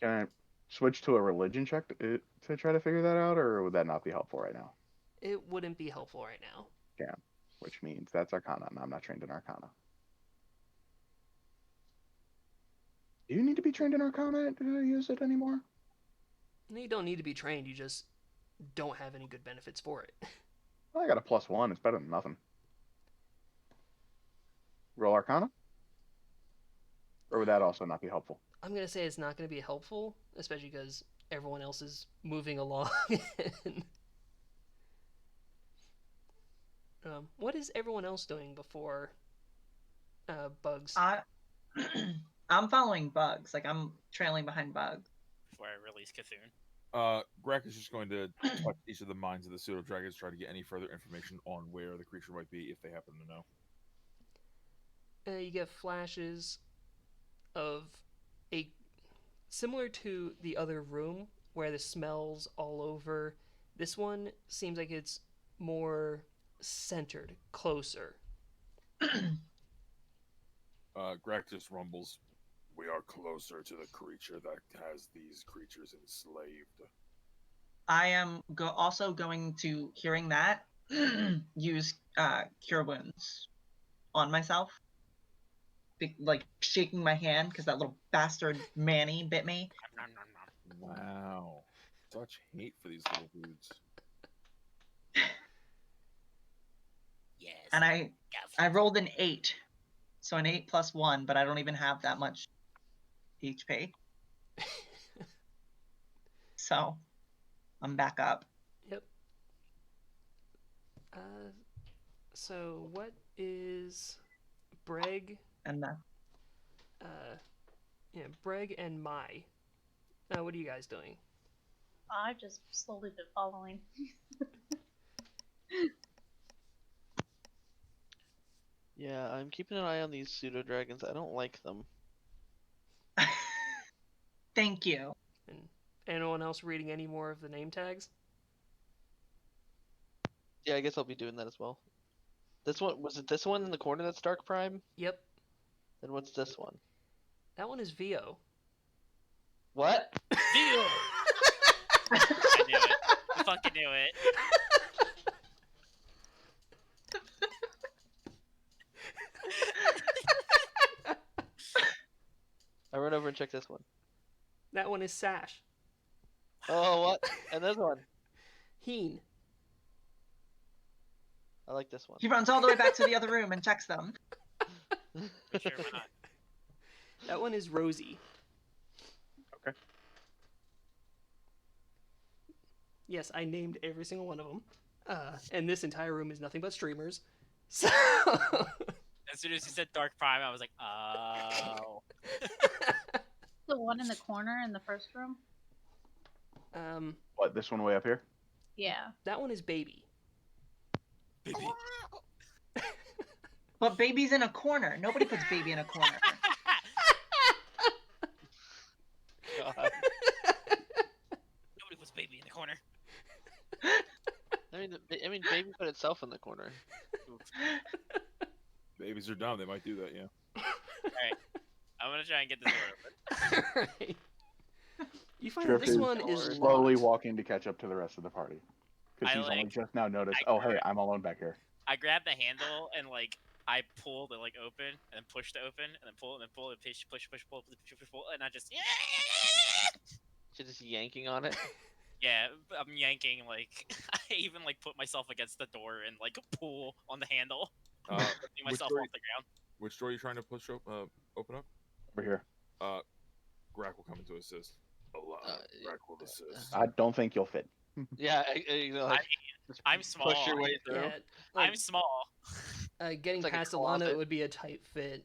Can I switch to a religion check to try to figure that out, or would that not be helpful right now? It wouldn't be helpful right now. Which means that's Arcana, and I'm not trained in Arcana. Do you need to be trained in Arcana to use it anymore? You don't need to be trained, you just don't have any good benefits for it. Well, I got a +1. It's better than nothing. Roll Arcana. Or would that also not be helpful? I'm gonna say it's not gonna be helpful, especially because everyone else is moving along. And, what is everyone else doing before Bugs? I, I'm following Bugs. Like I'm trailing behind Bugs. Before I release Cthulhu. Greg is just going to touch each of the minds of the pseudo dragons, try to get any further information on where the creature might be if they happen to know. You get flashes of a similar to the other room where the smells all over. This one seems like it's more centered, closer. Greg just rumbles. We are closer to the creature that has these creatures enslaved. I am also going to, hearing that, use Cure Wounds on myself. Like shaking my hand because that little bastard Manny bit me. Nom, nom, nom, nom. Wow. Such hate for these little dudes. Yes. And I Yeah. rolled an 8. So an 8 plus 1, but I don't even have that much HP. So I'm back up. Yep. So what is Breg? And Breg and Mai. What are you guys doing? I've just slowly been following. Yeah, I'm keeping an eye on these pseudo dragons. I don't like them. thank you. And anyone else reading any more of the name tags? Yeah, I guess I'll be doing that as well. This one, was it this one in the corner that's Dark Prime? Yep. Then what's this one? That one is Vio. What? Deal! I knew it. I fucking knew it. I run over and check this one. That one is Sash. Oh, what? And this one. Heen. I like this one. He runs all the way back to the other room and checks them. Sure, why not? That one is Rosie. Okay. Yes, I named every single one of them. And this entire room is nothing but streamers. So. As soon as you said Dark Prime, I was like, oh. The one in the corner in the first room? What, this one way up here? Yeah. That one is Baby. Baby. But baby's in a corner. Nobody puts baby in a corner. God. Nobody puts baby in the corner. I mean, baby put itself in the corner. Babies are dumb. They might do that, yeah. Alright. I'm gonna try and get this door open. Right. You find Drift that this is one is slowly locked. walking to catch up to the rest of the party. Because I he's only like- just now noticed, I oh, hey, grab- I'm alone back here. I grab the handle and like I pull to like open and then push to open and then pull and then pull and push pull and I just You're just yanking on it. yeah I'm yanking like I even like put myself against the door and like pull on the handle, lifting Which myself door, off the ground. which door are you trying to push open up? Over here. Grack will come in to assist. Grack will assist. I don't think you'll fit. Yeah, you know, like, just I'm small. push your way through. Yeah, I'm small. getting It's like a past Alana closet. would be a tight fit.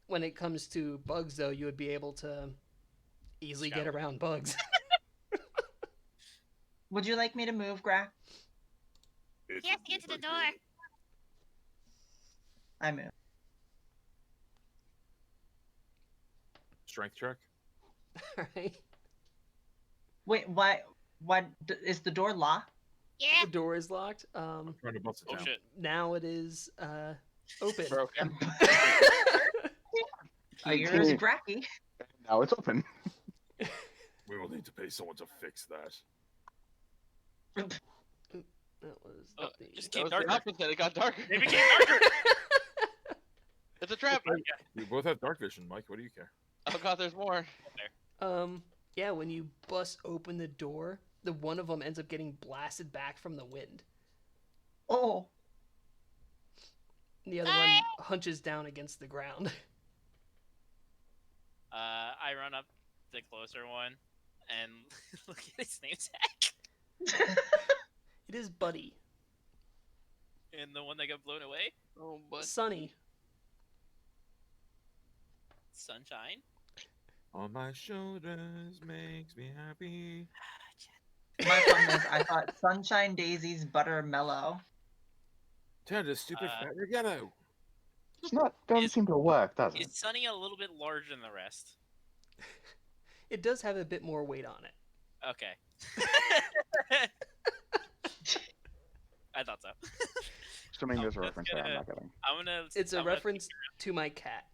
When it comes to Bugs, though, you would be able to easily get Scout. around Bugs. Would you like me to move, Gra? He has to get to the door. I move. Strength check. Right? Wait, what? Is the door locked? Yeah. The door is locked. Trying to bust it Oh down. shit. Now it is open. Broken. Here's Gracky. Now it's open. We will need to pay someone to fix that. That was Oh, the- just That keep was darker. the opposite. It got darker. It became darker. It's a trap. We both have dark vision, Mike. What do you care? Oh god, there's more. Yeah, when you bust open the door, the one of them ends up getting blasted back from the wind. Oh, The other one hunches down against the ground. I run up the closer one and look at his name tag. It is Buddy. And the one that got blown away, Oh, but Sunny. Sunshine. On my shoulders makes me happy. My problem is I thought Sunshine Daisy's Buttermellow. Turn to stupid fat Reggetto. It's not. Doesn't Is- seem to work, does it? Is Sunny a little bit larger than the rest? It does have a bit more weight on it. Okay. I thought so. Assuming there's a that's reference there, I'm gonna- not getting. I'm gonna. It's a I'm gonna reference to my cat.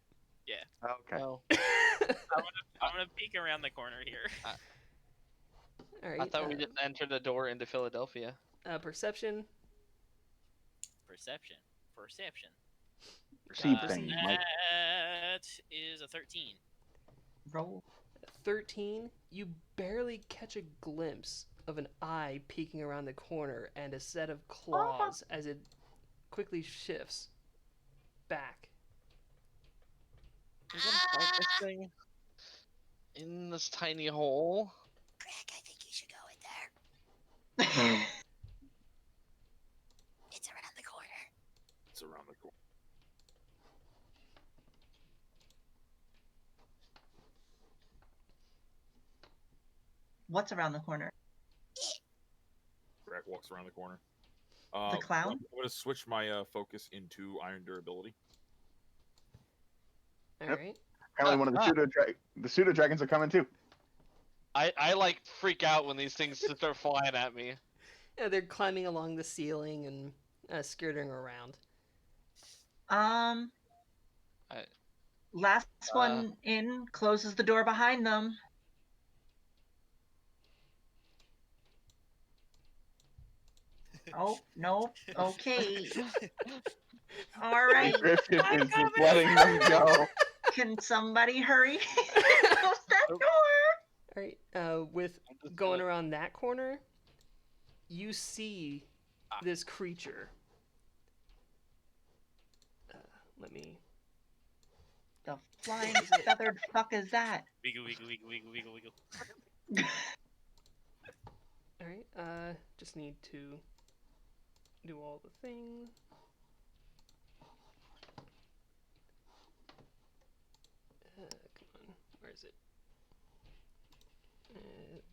Okay. oh, I'm gonna peek around the corner here. All right. I thought we didn't enter the door into Philadelphia. Perception. Perception. Perception. Perceive Uh, things, Mike. That is a 13. Roll. 13. You barely catch a glimpse of an eye peeking around the corner and a set of claws as it quickly shifts back. We're gonna find this thing in this tiny hole. Greg, I think you should go in there. It's around the corner. It's around the corner. What's around the corner? Rack walks around the corner. The clown? I'm going to switch my focus into iron durability. All Yep. right. Apparently, one of the pseudo dragons are coming too. I like freak out when these things start flying at me. Yeah, they're climbing along the ceiling and skirting around. Um. I- Last one in closes the door behind them. Oh no. Okay. All And right. Griffin is just letting them go. Can somebody hurry? Close that door. All right. With I'm just going gonna- around that corner, you see this creature. Let me. The flying feathered fuck is that? Wiggle, wiggle, wiggle, wiggle, wiggle, wiggle. All right. Just need to do all the things. Come on. Where is it?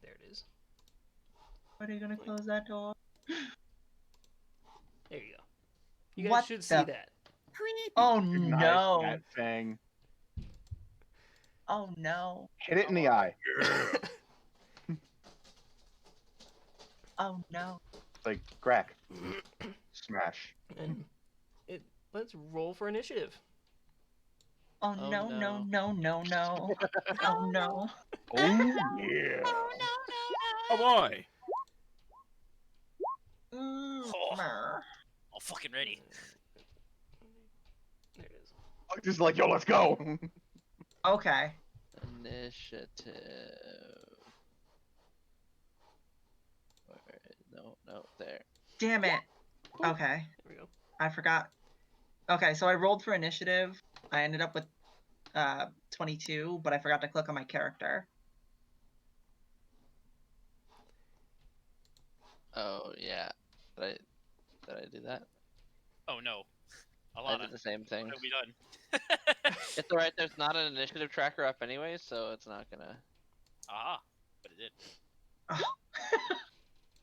There it is. What are you gonna close that door? There you go. You guys What should the- see that. Oh Ignite no. That thing. Oh no. Hit it in the eye. Oh no. Like crack. Smash. And let's roll for initiative. Oh Oh, no, no, no. no, no, no. Oh no. Oh yeah. Oh no, Oh boy! Mer. I'm fucking ready. There it is. I'm just like, yo, let's go. Okay. Initiative. No, there. Damn it. Okay. There we go. I forgot. Okay, so I rolled for initiative. I ended up with 22, but I forgot to click on my character. Oh yeah. Did I do that? Oh no. I Alana, did the same thing. what have we done? It's alright. There's not an initiative tracker up anyway, so it's not gonna. Ah, but it did.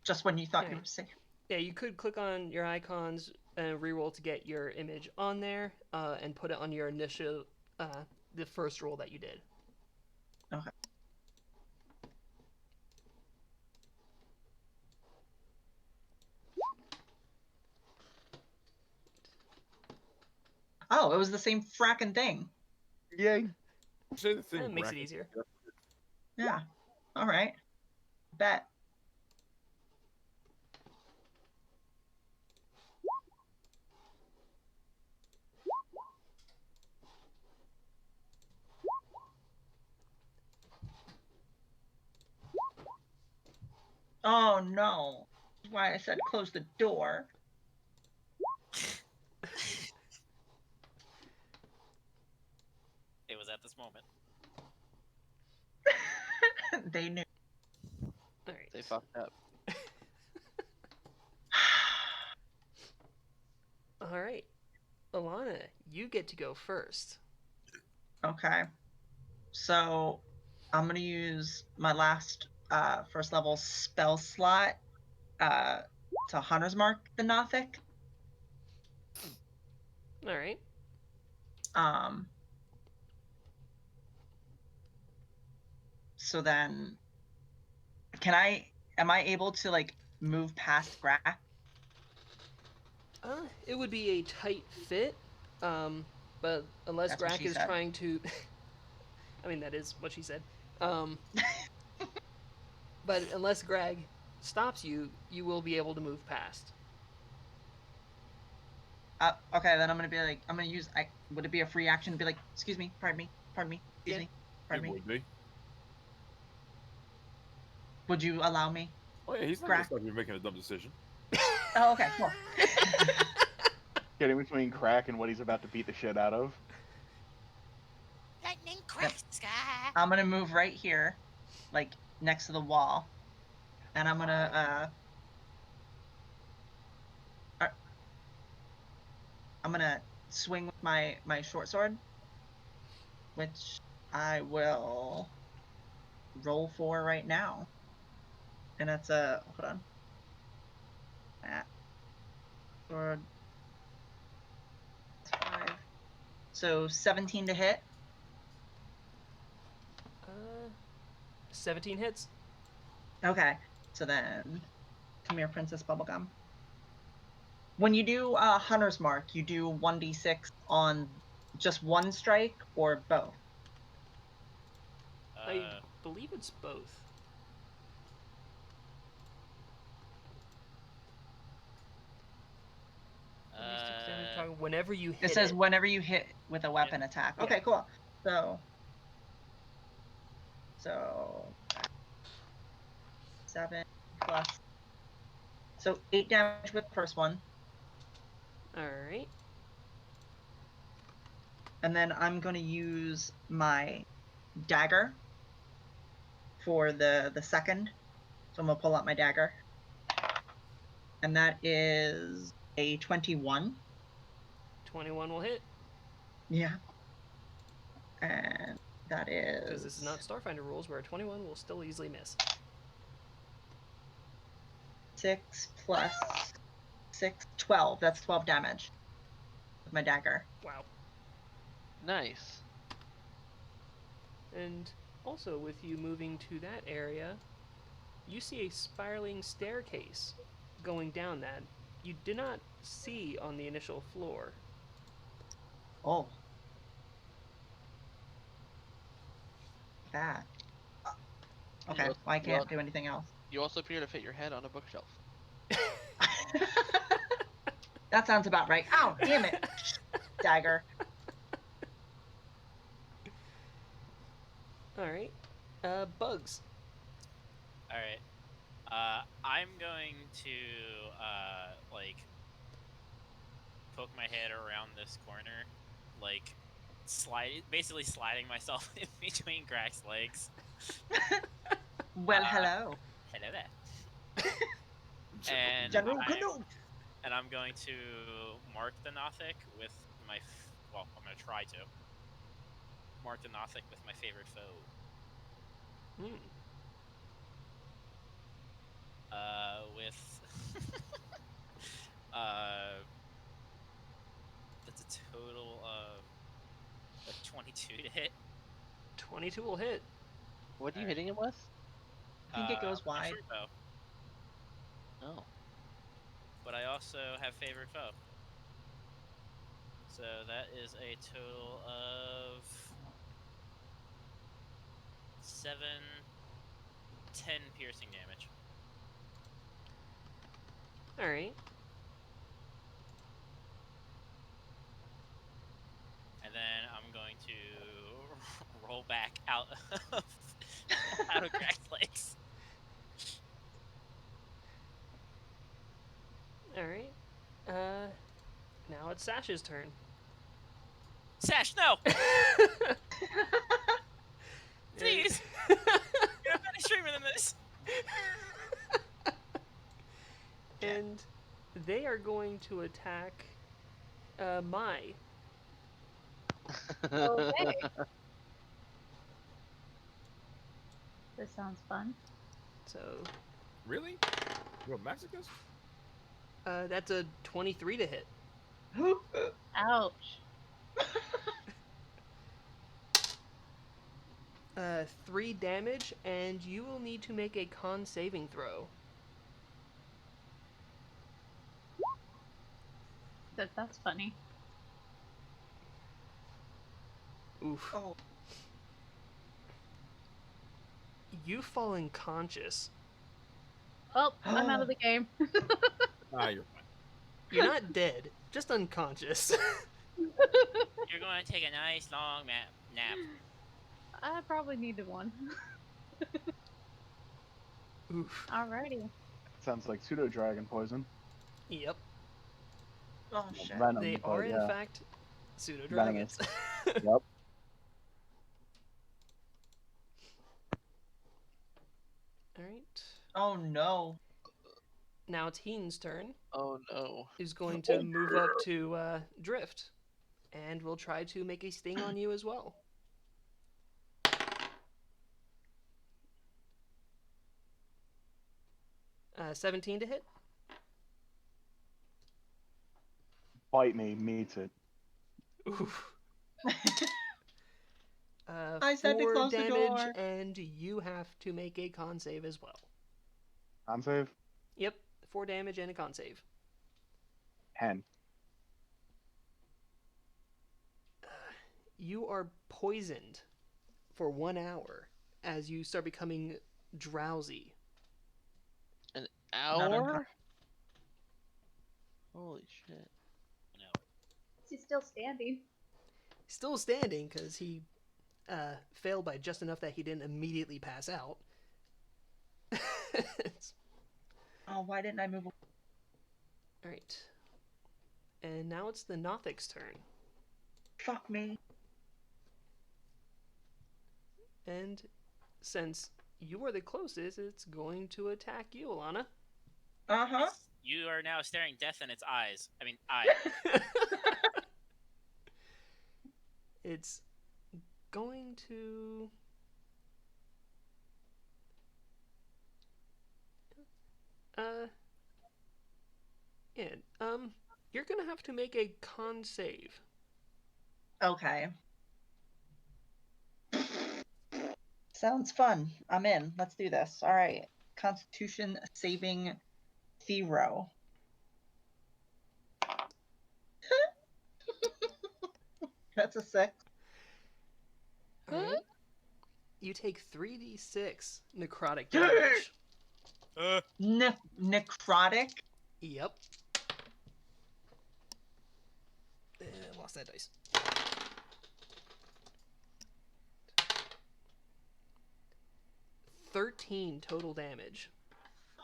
Just when you thought you Okay. were safe. Yeah, you could click on your icons and reroll to get your image on there, and put it on your initial, the first roll that you did. Okay. Oh, it was the same fracking thing. Yay. Say the thing. That makes it Rack. easier. Yeah. All right. Bet. Oh no. That's why I said close the door. It was at this moment. They knew. All right. They fucked up. All right. Alana, you get to go first. Okay. So I'm gonna use my last first level spell slot to Hunter's Mark the Nothic. All right. So then am I able to like move past Grack? It would be a tight fit, but unless That's what Grack she is said. trying to, I mean that is what she said. But unless Greg stops you, you will be able to move past. Okay, then I'm gonna use. Would it be a free action to be like, excuse me, pardon me, excuse Yeah. me, pardon It me? would be. Would you allow me? Oh yeah, he's not gonna stop you making a dumb decision. Oh, okay, cool. Getting between Crack and what he's about to beat the shit out of. Lightning cracks the sky. I'm gonna move right here, like next to the wall, and I'm gonna swing with my short sword, which I will roll for right now, and that's hold on. Sword. 5. So 17 to hit. 17 hits. Okay. So then, come here, Princess Bubblegum. When you do Hunter's Mark, you do 1d6 on just one strike or both? I believe it's both. Whenever you hit it says whenever you hit with a weapon attack. Yeah. Okay, cool. So 7 plus. So 8 damage with the first one. All right. And then I'm going to use my dagger for the second. So I'm going to pull out my dagger. And that is a 21. 21 will hit. Yeah. And that is... Because this is not Starfinder rules, where a 21 will still easily miss. 6 plus 6, 12. That's 12 damage with my dagger. Wow. Nice. And also, with you moving to that area, you see a spiraling staircase going down that you did not see on the initial floor. Oh. That. Okay, well, I can't do anything else. You also appear to fit your head on a bookshelf. That sounds about right. Ow, damn it. Dagger. Alright. Bugs. Alright. I'm going to, poke my head around this corner, basically sliding myself in between Grack's legs. Well, hello. Hello there. And General Canoe. And I'm going to mark the Nothic with my... I'm going to try to. Mark the Nothic with my favorite foe. With... that's a total of 22 to hit. 22 will hit. What are you hitting him with? I think it goes my wide. fruit bow. Oh. But I also have favorite foe. So that is a total of 10 piercing damage. Alright. And then I'm going to roll back out of Grack's legs. Alright. Now it's Sash's turn. Sash, no! Please! You're gonna finish And they are going to attack Mai. Okay. This sounds fun. So Really? You're a masochist? that's a 23 to hit. Ouch. 3 damage, and you will need to make a con saving throw. That's funny. Oof. Oh, You fall unconscious. Well, I'm out of the game. Ah, you're fine. You're not dead, just unconscious. You're going to take a nice long nap. I probably needed one. Oof. Alrighty. Sounds like pseudo dragon poison. Yep. oh shit. Venom, They but are, in yeah. fact, pseudo dragons. Yep. Alright. Oh no. Now it's Heen's turn. Oh no. Who's going to move up to Drift. And will try to make a sting on you as well. 17 to hit. Bite me, meets it. Oof. I said to 4 close the damage, door. and you have to make a con save as well. Con save? Yep, 4 damage and a con save. 10. You are poisoned for 1 hour as you start becoming drowsy. An Not hour? Holy shit. No. Is he still standing? Still standing because he failed by just enough that he didn't immediately pass out. Oh, why didn't I move? Alright. And now it's the Nothic's turn. Fuck me. And since you are the closest, it's going to attack you, Alana. Uh-huh. You are now staring death in its eyes. I mean, eye. It's going to... Yeah, you're gonna have to make a con save. Okay. Sounds fun. I'm in. Let's do this. All right. Constitution saving throw. That's a 6. Alright. You take 3d6 necrotic damage. Necrotic. Yep. Lost that dice. $13 total damage.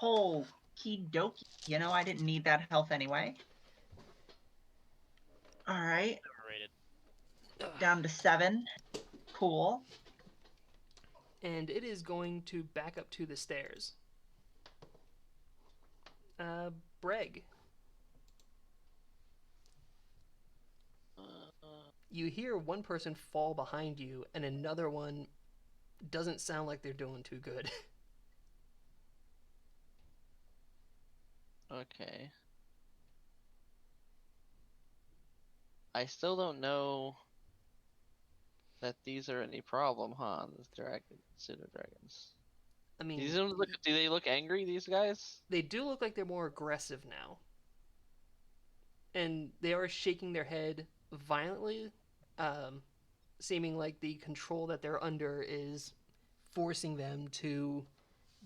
Okie dokie. You know, I didn't need that health anyway. All right. Overrated. Down to 7. Cool. And it is going to back up to the stairs. Breg. You hear one person fall behind you, and another one doesn't sound like they're doing too good. Okay. I still don't know that these are any problem, huh? The pseudo dragons. I mean, These don't look. Do they look angry? These guys? they do look like they're more aggressive now. And they are shaking their head violently, seeming like the control that they're under is forcing them to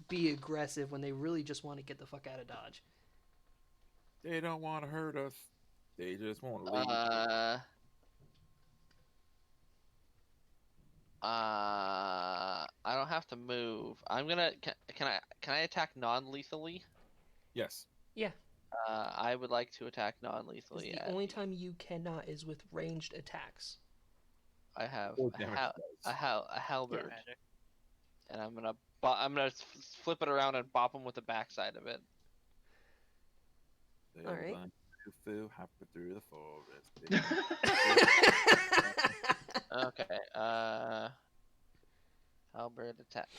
be aggressive when they really just want to get the fuck out of Dodge. They don't want to hurt us. They just want to leave. I don't have to move. I'm gonna. Can I attack non-lethally? Yes. Yeah. I would like to attack 'Cause non-lethally. the only time you cannot is with ranged attacks. I have Four a, damage hal- dice. a, hal- a halberd, Magic. and I'm gonna I'm gonna flip it around and bop him with the backside of it. They All right. run foo, hop through the forest. Okay. Halberd attack.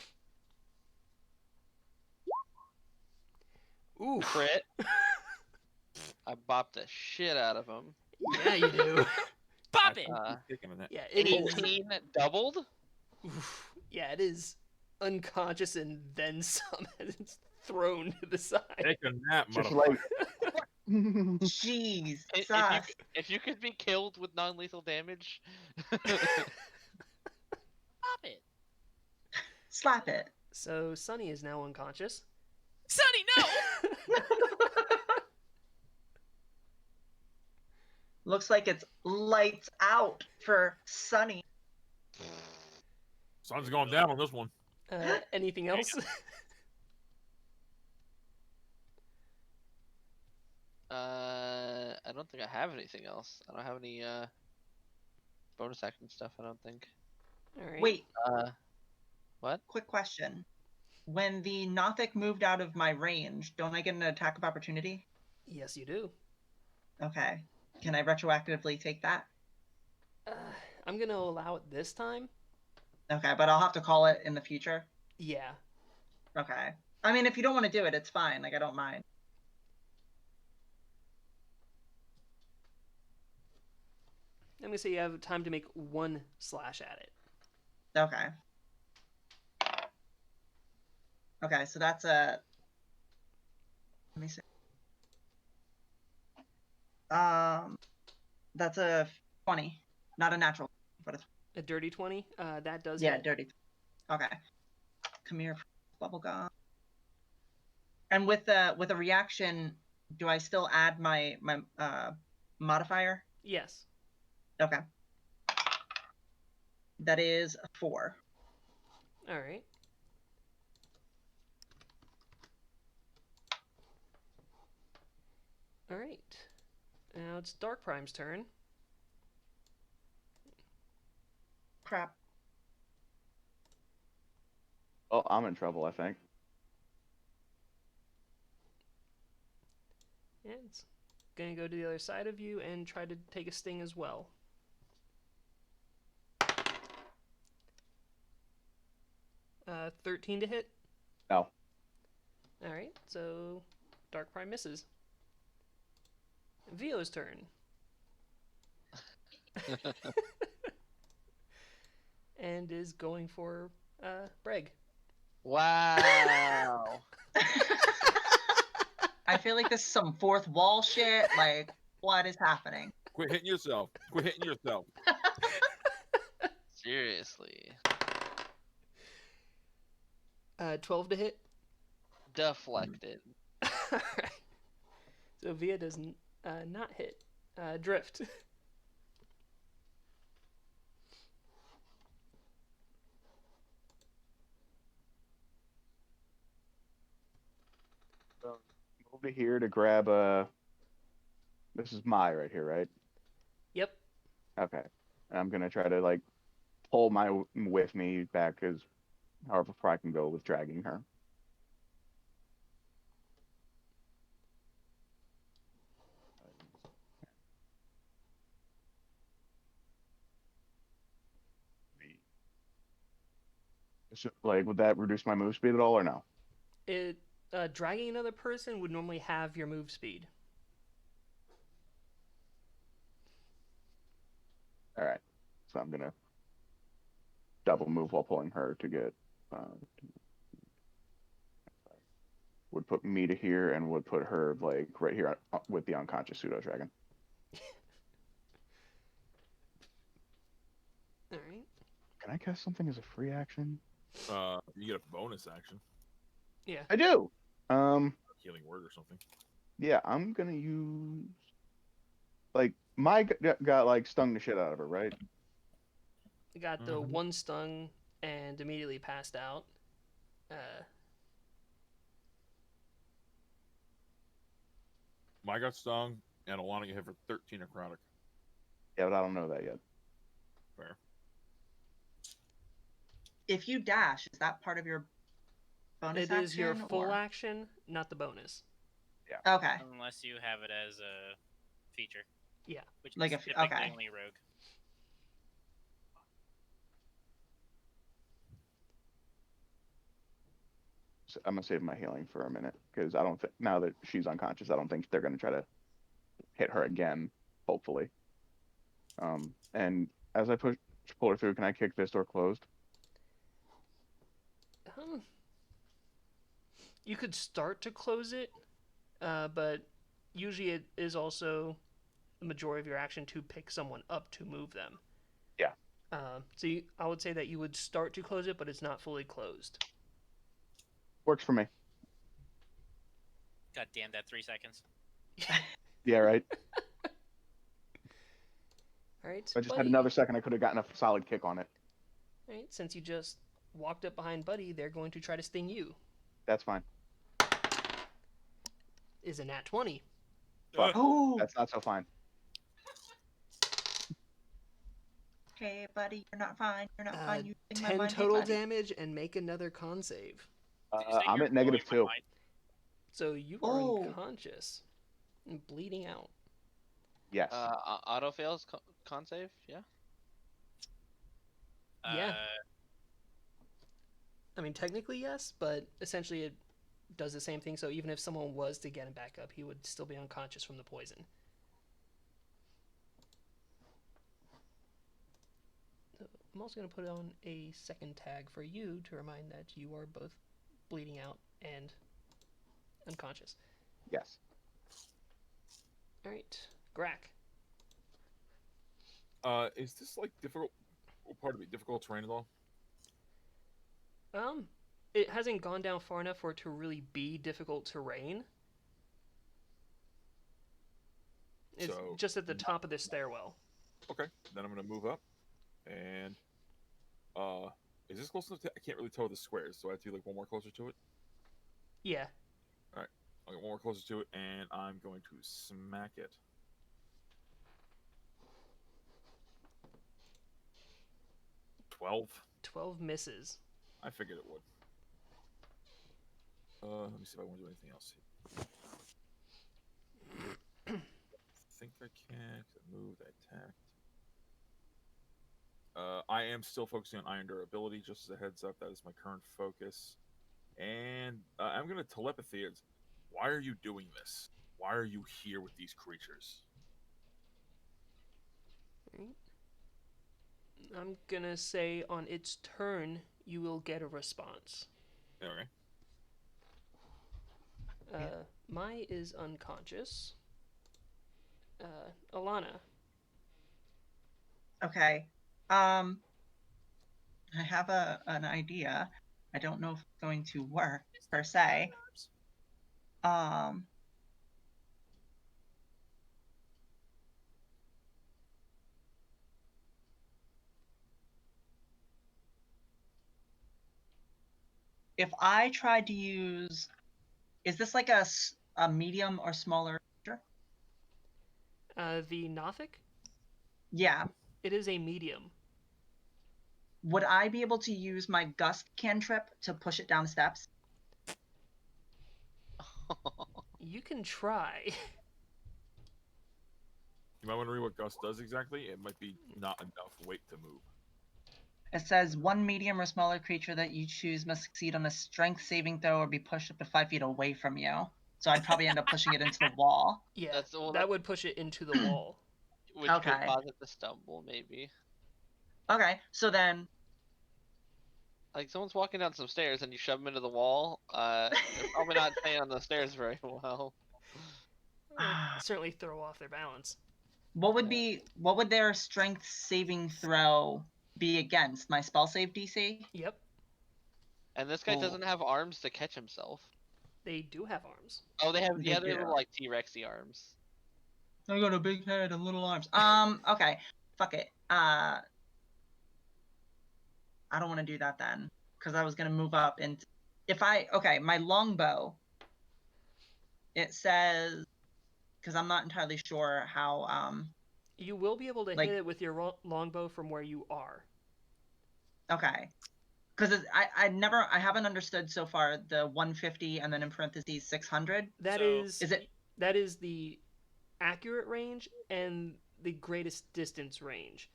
Ooh. Crit. I bopped the shit out of him. Yeah, you do. Pop it! Yeah, it is. 18 doubled. Oof. Yeah, it is unconscious and then some. It's thrown to the side. Take a nap, Just motherfucker. like. Jeez, If sus. you could be killed with non-lethal damage. Pop it! Slap it. So Sunny is now unconscious. Sonny, no! Looks like it's lights out for Sunny. Sun's going down on this one. Anything else? I don't think I have anything else. I don't have any bonus action stuff. I don't think. All right. Wait, What? quick question. When the Nothic moved out of my range, don't I get an attack of opportunity? Yes, you do. Okay. Can I retroactively take that? I'm gonna allow it this time. Okay, but I'll have to call it in the future. Yeah. Okay. I mean, if you don't want to do it, it's fine. Like, I don't mind. I'm gonna say you have time to make one slash at it. Okay. Okay, so that's a. Let me see. That's a 20, not a natural, but it's A dirty 20. That does. yeah, hit. dirty. Okay. Come here, bubblegum. And with a reaction, do I still add my modifier? Yes. Okay. That is a 4. All right. All right. Now it's Dark Prime's turn. Crap. Oh, I'm in trouble, I think. And it's gonna go to the other side of you and try to take a sting as well. Uh, 13 to hit. No. All right. So Dark Prime misses. Vio's turn. And is going for Breg. Wow. I feel like this is some fourth wall shit. Like, what is happening? Quit hitting yourself. Quit hitting yourself. Seriously. 12 to hit. Deflected. Alright. So Via does not hit. Drift. Move to here to grab a. This is my right here, right? Yep. Okay. And I'm gonna try to like pull my with me back as however far I can go with dragging her. Like, would that reduce my move speed at all, or no? It dragging another person would normally have your move speed. All right. So I'm gonna double move while pulling her to get. Would put me to here and would put her like right here with the unconscious pseudo dragon. All right. Can I cast something as a free action? You get a bonus action. Yeah. I do. Healing word or something. Yeah, I'm gonna use. Like my got like stung the shit out of her, right? I got the one stung and immediately passed out. My got stung, and Alana get hit for 13 necrotic. Yeah, but I don't know that yet. Fair. If you dash, is that part of your bonus It is your action, full or action, not the bonus. okay, Unless you have it as a feature. Yeah. Which Like is a typically okay. only rogue. So I'm gonna save my healing for a minute because I don't think now that she's unconscious, I don't think they're gonna try to hit her again. Hopefully. And as I pull her through, can I kick this door closed? You could start to close it, but usually it is also the majority of your action to pick someone up to move them. Yeah. I would say that you would start to close it, but it's not fully closed. Works for me. God damn that 3 seconds. Yeah, right. All right. If I just had Buddy. another second, I could have gotten a solid kick on it. All right. Since you just walked up behind Buddy, they're going to try to sting you. That's fine. Is a nat 20. Fuck. Oh, That's not so fine. hey, buddy, you're not fine. You're not fine. You think my 10 mind, hey, total buddy. damage and make another con save. Did you say I'm you're at -2. blowing my mind? So you are Oh. unconscious and bleeding out. Yes. Auto fails con save. Yeah. Yeah. I mean, technically yes, but essentially it does the same thing. So even if someone was to get him back up, he would still be unconscious from the poison. So I'm also going to put on a second tag for you to remind that you are both bleeding out and unconscious. Yes. All right, Grack. Is this like difficult? Pardon me, difficult terrain at all? It hasn't gone down far enough for it to really be difficult terrain. It's So, just at the top of the stairwell. Okay, then I'm gonna move up, and is this close enough? I can't really tell the squares, so I have to be like one more closer to it. Yeah. All right, I'll get one more closer to it, and I'm going to smack it. "12." 12 misses. I figured it would. Let me see if I want to do anything else. I think I can. 'Cause I moved, I attacked. I am still focusing on iron durability, just as a heads up. That is my current focus. And I'm going to telepathy it. Why are you doing this? Why are you here with these creatures? I'm gonna say on its turn, you will get a response. Okay. Mai is unconscious. Alana. Okay. I have an idea. I don't know if it's going to work per se. If I tried to use, is this like a medium or smaller creature? The Nothic? Yeah. It is a medium. Would I be able to use my gust cantrip to push it down the steps? You can try. You might want to read what Gust does exactly. It might be not enough weight to move. It says one medium or smaller creature that you choose must succeed on a strength saving throw or be pushed up to 5 feet away from you. So I'd probably end up pushing it into the wall. Yeah, that would push it into the wall. Which could cause it to stumble, maybe. Okay, so then... Like, someone's walking down some stairs and you shove them into the wall, they're probably not staying on the stairs very well. Certainly throw off their balance. What would their strength saving throw be against? My spell save DC? Yep. And this guy doesn't have arms to catch himself. They do have arms. Oh, they have, yeah, they're like T-Rexy arms. I got a big head and little arms. Okay. Fuck it. I don't want to do that then. Because I was going to move up and... my longbow. It says... Because I'm not entirely sure how... You will be able to hit it with your longbow from where you are. Okay. Because I haven't understood so far the 150 and then in parentheses 600. That So- is Is it that is the accurate range and the greatest distance range.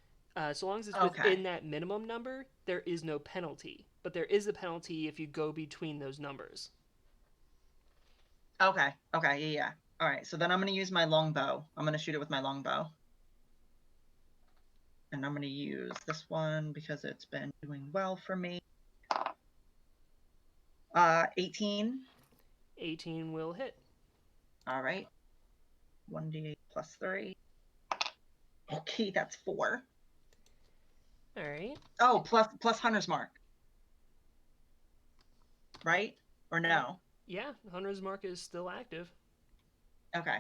So long as it's Okay. within that minimum number, there is no penalty. But there is a penalty if you go between those numbers. okay? Okay, yeah. All right, so then I'm gonna use my longbow. I'm gonna shoot it with my longbow, and I'm gonna use this one because it's been doing well for me. 18. 18 will hit. All right. 1d8 plus 3. Okay, that's 4. All right. Oh, plus hunter's mark. Right? Or no? Yeah, Hunter's Mark is still active. Okay.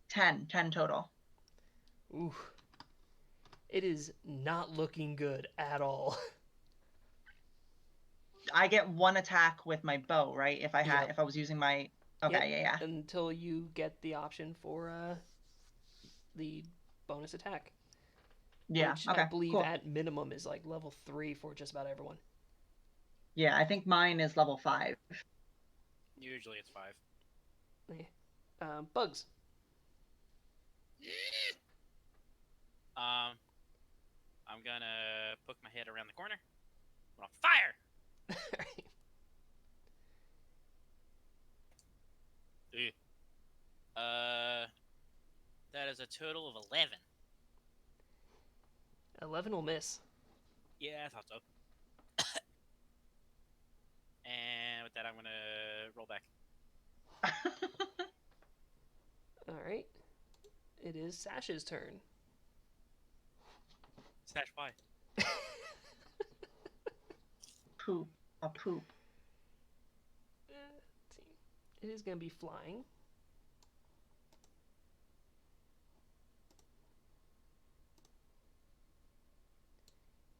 10 total. Ooh. It is not looking good at all. I get 1 attack with my bow, right? If I had Yep. if I was using my Okay, Yep. yeah. Until you get the option for the bonus attack. Yeah, Which okay. I believe cool. at minimum is like level 3 for just about everyone. Yeah, I think mine is level 5. Usually it's 5. Bugs. I'm gonna poke my head around the corner. I'm gonna fire. That is a total of 11. 11 will miss. Yeah, I thought so. And with that, I'm gonna roll back. Alright. It is Sash's turn. Sash, why? Poop. A poop. Let's see. It is going to be flying.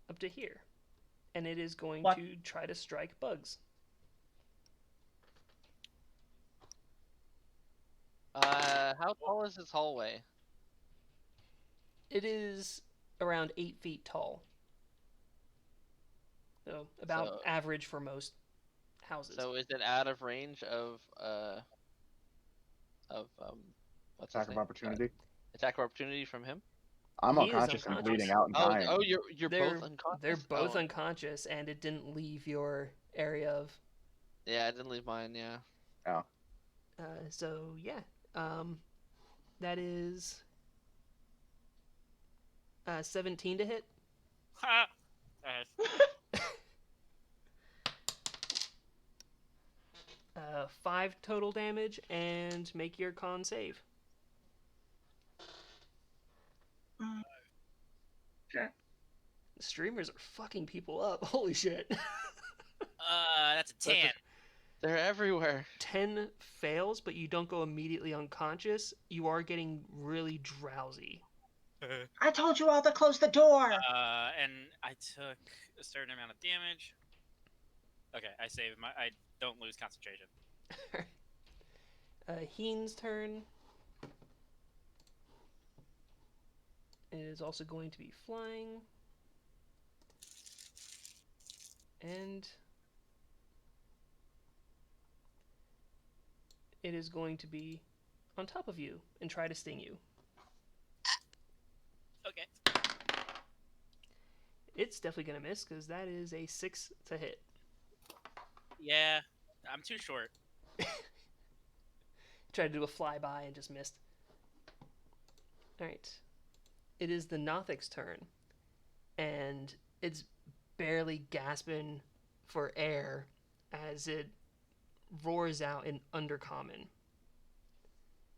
Up to here. And it is going What? to try to strike Bugs. How tall is this hallway? It is around 8 feet tall. So about So- average for most houses. So is it out of range of what's his Attack of name? opportunity. Attack of opportunity from him? I'm He is unconscious and unconscious. bleeding out and dying. You're both unconscious. They're both Oh, unconscious, and it didn't leave your area of. yeah, I didn't leave mine. Yeah. So yeah, that is 17 to hit. Ha! 5 total damage, and make your con save. Sure. The streamers are fucking people up. Holy shit. That's a 10. They're everywhere. 10 fails, but you don't go immediately unconscious. You are getting really drowsy. I told you all to close the door. And I took a certain amount of damage. Okay, I save my. I don't lose concentration. Heen's turn. It is also going to be flying. And it is going to be on top of you and try to sting you. Okay. It's definitely going to miss because that is a 6 to hit. Yeah, I'm too short. Tried to do a flyby and just missed. Alright. It is the Nothic's turn. And it's barely gasping for air as it roars out in Undercommon.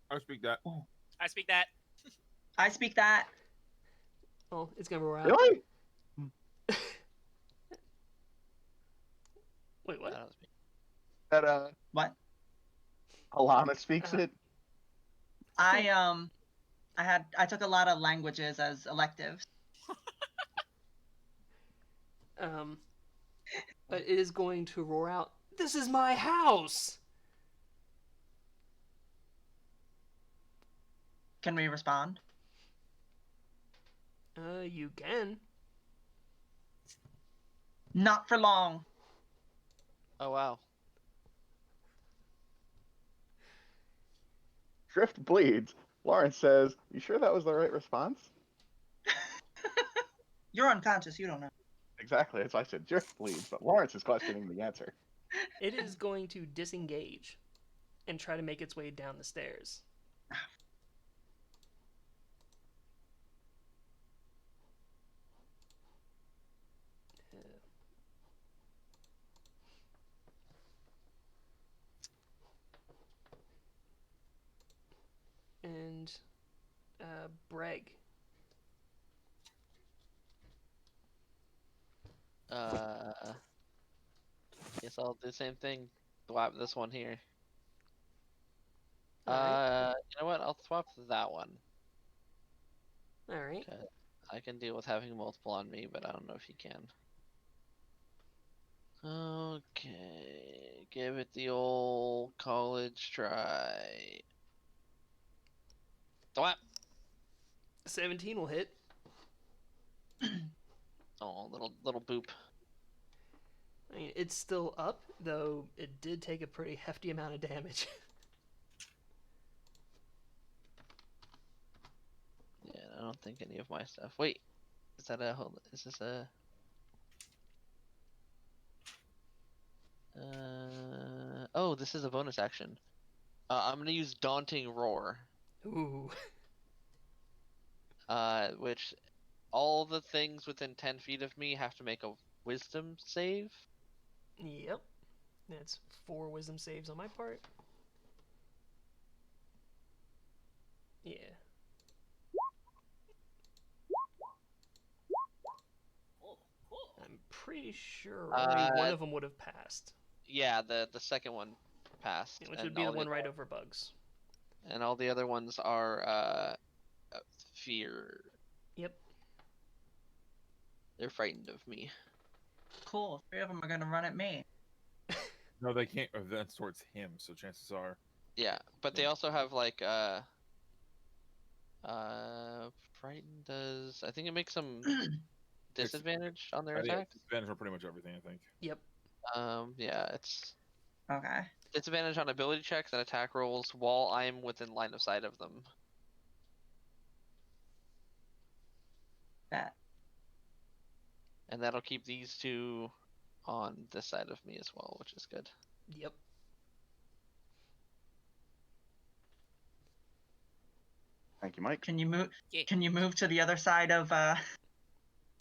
I speak that. I speak that. I speak that. Oh, it's going to roar out. Really? Wait, I what? don't speak. That What? Alana speaks it. I took a lot of languages as electives. But it is going to roar out, "This is my house!" Can we respond? You can. Not for long. Oh wow. Drift bleeds. Lawrence says, "You sure that was the right response?" You're unconscious. You don't know. Exactly, as I said, Drift bleeds, but Lawrence is questioning the answer. It is going to disengage and try to make its way down the stairs. And Breg. Guess I'll do the same thing. Swap this one here. Alright. You know what? I'll swap that one. Alright. 'Cause I can deal with having multiple on me, but I don't know if you can. Okay, give it the old college try. Swap. 17 will hit. Oh, little boop. I mean, it's still up, though it did take a pretty hefty amount of damage. Yeah, I don't think any of my stuff. Wait, is that a hold? Is this a? Oh, this is a bonus action. I'm gonna use Daunting Roar. Ooh. Which all the things within 10 feet of me have to make a Wisdom save. Yep. That's 4 wisdom saves on my part. Yeah. I'm pretty sure only one of them would have passed. Yeah, the second one passed, Which and would be the all one right over Bugs. and all the other ones are fear. Yep. They're frightened of me. Cool. 3 of them are gonna run at me. No, they can't advance towards him, so chances are. Yeah, but they also have like frightened does I think it makes them disadvantage on their Yeah, attacks. disadvantage on pretty much everything, I think. Yep. Yeah, it's Okay. disadvantage on ability checks and attack rolls while I'm within line of sight of them. Bet. And that'll keep these two on this side of me as well, which is good. Yep. Thank you, Mike. Can you move? Yeah. Can you move to the other side of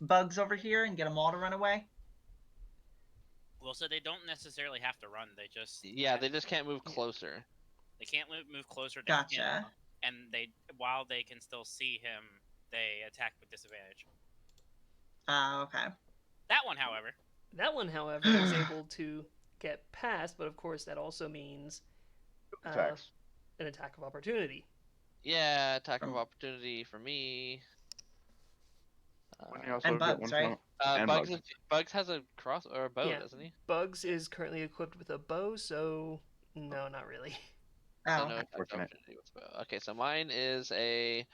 Bugs over here and get them all to run away? Well, so they don't necessarily have to run. They just Yeah, they just can't move closer. they can't move closer to Gotcha. him, and while they can still see him, they attack with disadvantage. Okay. That one, however, is able to get past, but of course that also means Attacks. an attack of opportunity. Yeah, attack of opportunity for me. Wouldn't you also And get Bugs, one right? and Bugs, Bugs. Bugs has a cross or a bow, Yeah. doesn't he? Bugs is currently equipped with a bow, so no, not really. So Oh, no attack of Unfortunate. opportunity with bow. Okay, so mine is a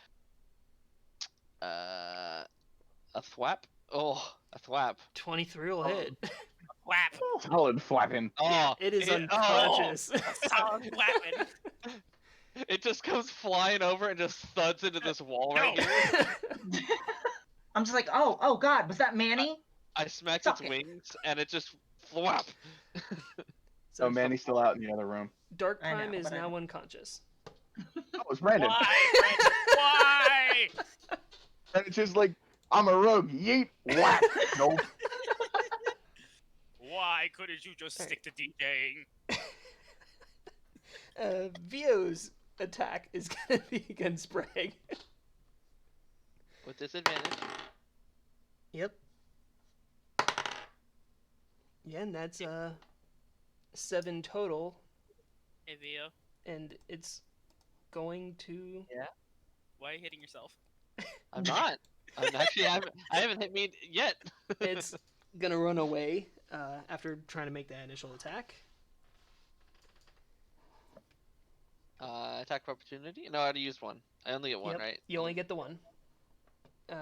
thwap. Oh, a thwap. 23 will hit. whap, Solid flapping. Oh, It is oh, unconscious. solid weapon. it just comes flying over and just thuds into this wall right here. I'm just like, oh God, was that Manny? I smacked Suck its it. wings and it just flap. So Manny's still out in the other room. Dark I know, Prime is but I now know. unconscious. Oh, it's Brandon. Why? Brandon? Why? And it's just like, I'm a rogue. Yeet. Whack. Nope. Why couldn't you just stick to DJing? Vio's attack is going to be against Bragg. With disadvantage. Yep. Yeah, and that's 7 total, Hey, Vio, and it's going to. why are you hitting yourself? I'm not. I'm actually. I haven't hit me yet. It's gonna run away after trying to make that initial attack. Attack of opportunity. No, I already used one. I only get one, Yep, right? you only get the one.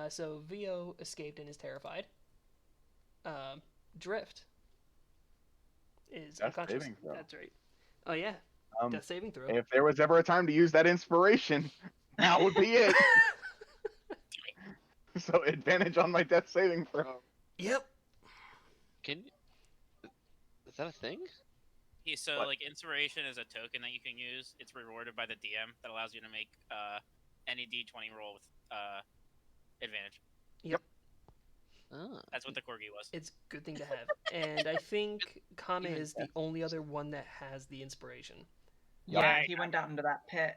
So Vio escaped and is terrified. Drift is Death unconscious. saving throw. That's right. Oh yeah, death saving throw. If there was ever a time to use that inspiration, now would be it. So advantage on my death saving throw. Yep. Is that a thing? Yeah, so What? like inspiration is a token that you can use. It's rewarded by the DM that allows you to make any D20 roll with advantage. Yep. Oh. That's what the corgi was. It's a good thing to have. And I think Kame Even is the only other one that has the inspiration. Yeah, he went down into that pit.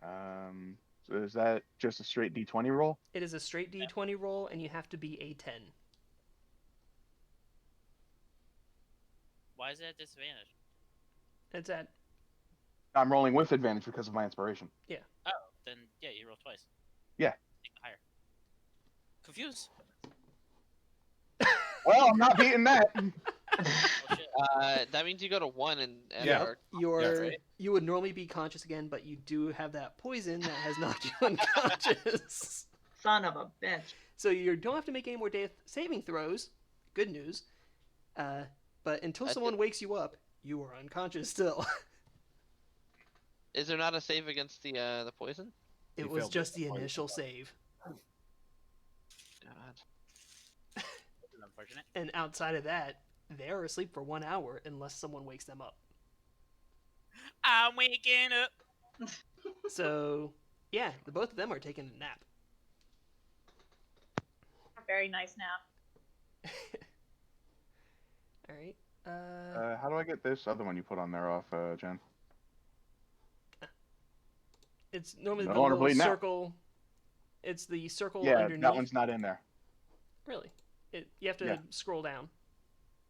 So is that just a straight D20 roll? It is a straight D20 roll, and you have to be a 10. Why is it at disadvantage? It's at I'm rolling with advantage because of my inspiration. Oh, then yeah, you roll twice. Yeah. Take the higher. Confused. Well, I'm not beating that. Oh shit. That means you go to 1 and Yeah. are right. You would normally be conscious again, but you do have that poison that has knocked you unconscious. Son of a bitch. So you don't have to make any more death saving throws. Good news. But until I someone wakes you up, you are unconscious still. Is there not a save against the poison? It You was failed just it. the initial save. God. That's unfortunate. And outside of that, they're asleep for 1 hour unless someone wakes them up. I'm waking up. So, yeah, the both of them are taking a nap. A very nice nap. All right. How do I get this other one you put on there off, Jen? It's normally No the longer little bleeding out. circle. It's the circle Yeah, underneath. that one's not in there. Really. You have to Yeah. scroll down.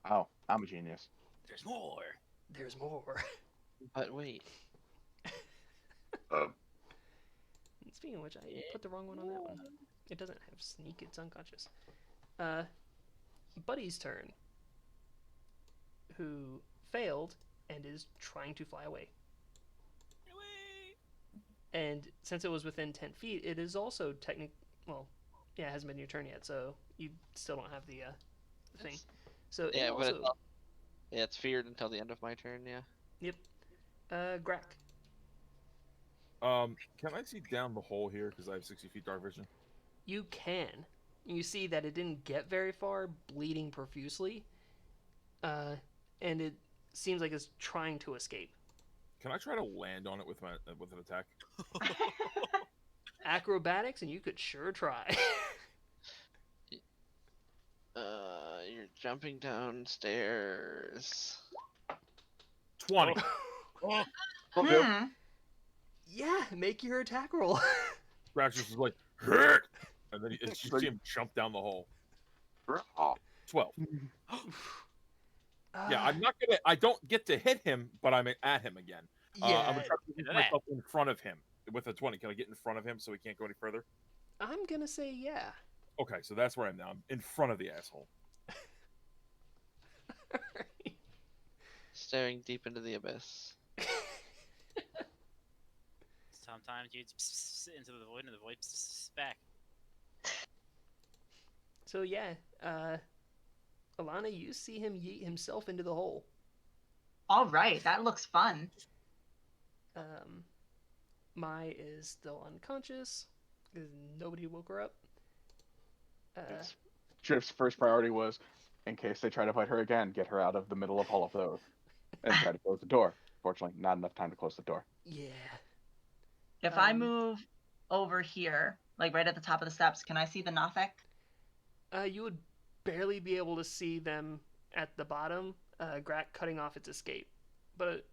Oh, I'm a genius. There's more. There's more. But wait. Speaking of which, I put the wrong one on that one. It doesn't have sneak, it's unconscious. Buddy's turn. Who failed and is trying to fly away. And since it was within 10 feet, it is also well, yeah, it hasn't been your turn yet, so you still don't have the thing. So Yeah, it but also... it's feared until the end of my turn, yeah. Yep. Grack. Can I see down the hole here because I have 60 feet dark vision? You can. You see that it didn't get very far, bleeding profusely. And it seems like it's trying to escape. Can I try to land on it with an attack? Acrobatics, and you could sure try. You're jumping downstairs. 20. Hmm. Yeah, make your attack roll. Rax just is like, "Hurt!" And then you see him jump down the hole. 12. Yeah, I'm not gonna. I don't get to hit him, but I'm at him again. I'm Yeah, gonna try to get myself in front of him with a 20. Can I get in front of him so he can't go any further? I'm gonna say yeah. Okay, so that's where I am now. I'm in front of the asshole. Staring deep into the abyss. Sometimes you into the void and the void back. So yeah, Alana, you see him yeet himself into the hole. All right, that looks fun. Mai is still unconscious because nobody woke her up. Drift's first priority was, in case they try to fight her again, get her out of the middle of all of those, and try to close the door. Fortunately, not enough time to close the door. Yeah. If I move over here, like right at the top of the steps, can I see the Nothic? You would barely be able to see them at the bottom, Grat cutting off its escape. But,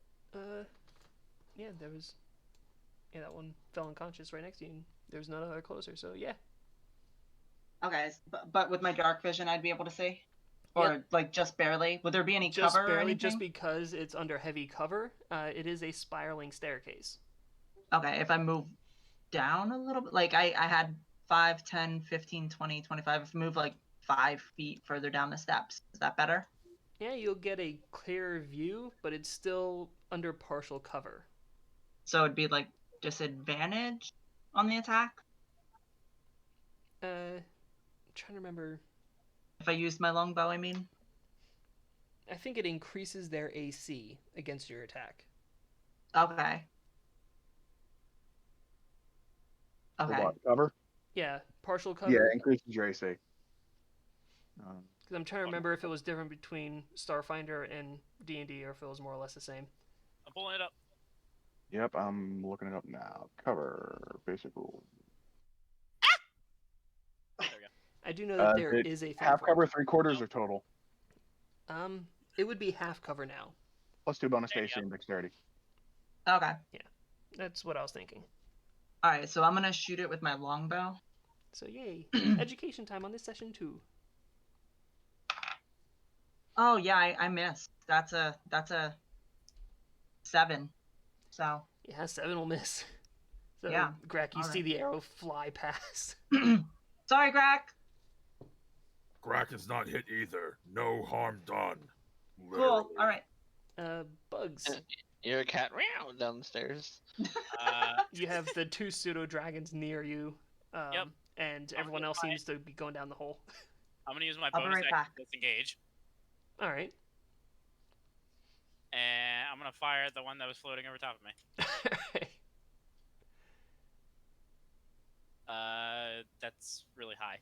yeah, that one fell unconscious right next to you, and there's none other closer, so yeah. Okay, but with my dark vision, I'd be able to see? Or, like, just barely? Would there be any Just cover or barely, anything? just because it's under heavy cover. It is a spiraling staircase. Okay, if I move down a little bit, like I had 5, 10, 15, 20, 25. If I move like 5 feet further down the steps, is that better? Yeah, you'll get a clearer view, but it's still under partial cover. So it'd be like disadvantage on the attack? I'm trying to remember. If I used my longbow, I mean. I think it increases their AC against your attack. Okay. For Okay. what? Cover? Yeah, partial Yeah, cover. it increases your AC. Because I'm trying to remember if it was different between Starfinder and D&D, or if it was more or less the same. I'm pulling it up. Yep, I'm looking it up now. Cover, basic rules. There we go. I do know that there It- is a thing half for cover, 3/4, or total? it. It would be half cover now. Plus 2 bonus to There you AC go. and dexterity. Okay. That's what I was thinking. All right. So I'm gonna shoot it with my longbow. So yay, education time on this session too. Oh yeah, I missed. That's a 7. So Yeah, 7 will miss. So Yeah, Greg, you see alright. the arrow fly past. sorry, Grack. Grack is not hit either. No harm done. Cool. Literally. All right. Bugs. You're a cat meow downstairs. You have the 2 pseudo dragons near you. Yep. And everyone else seems to be going down the hole. I'm gonna use my I'll be bonus right action back. to disengage, All right. and I'm gonna fire at the one that was floating over top of me. That's really high.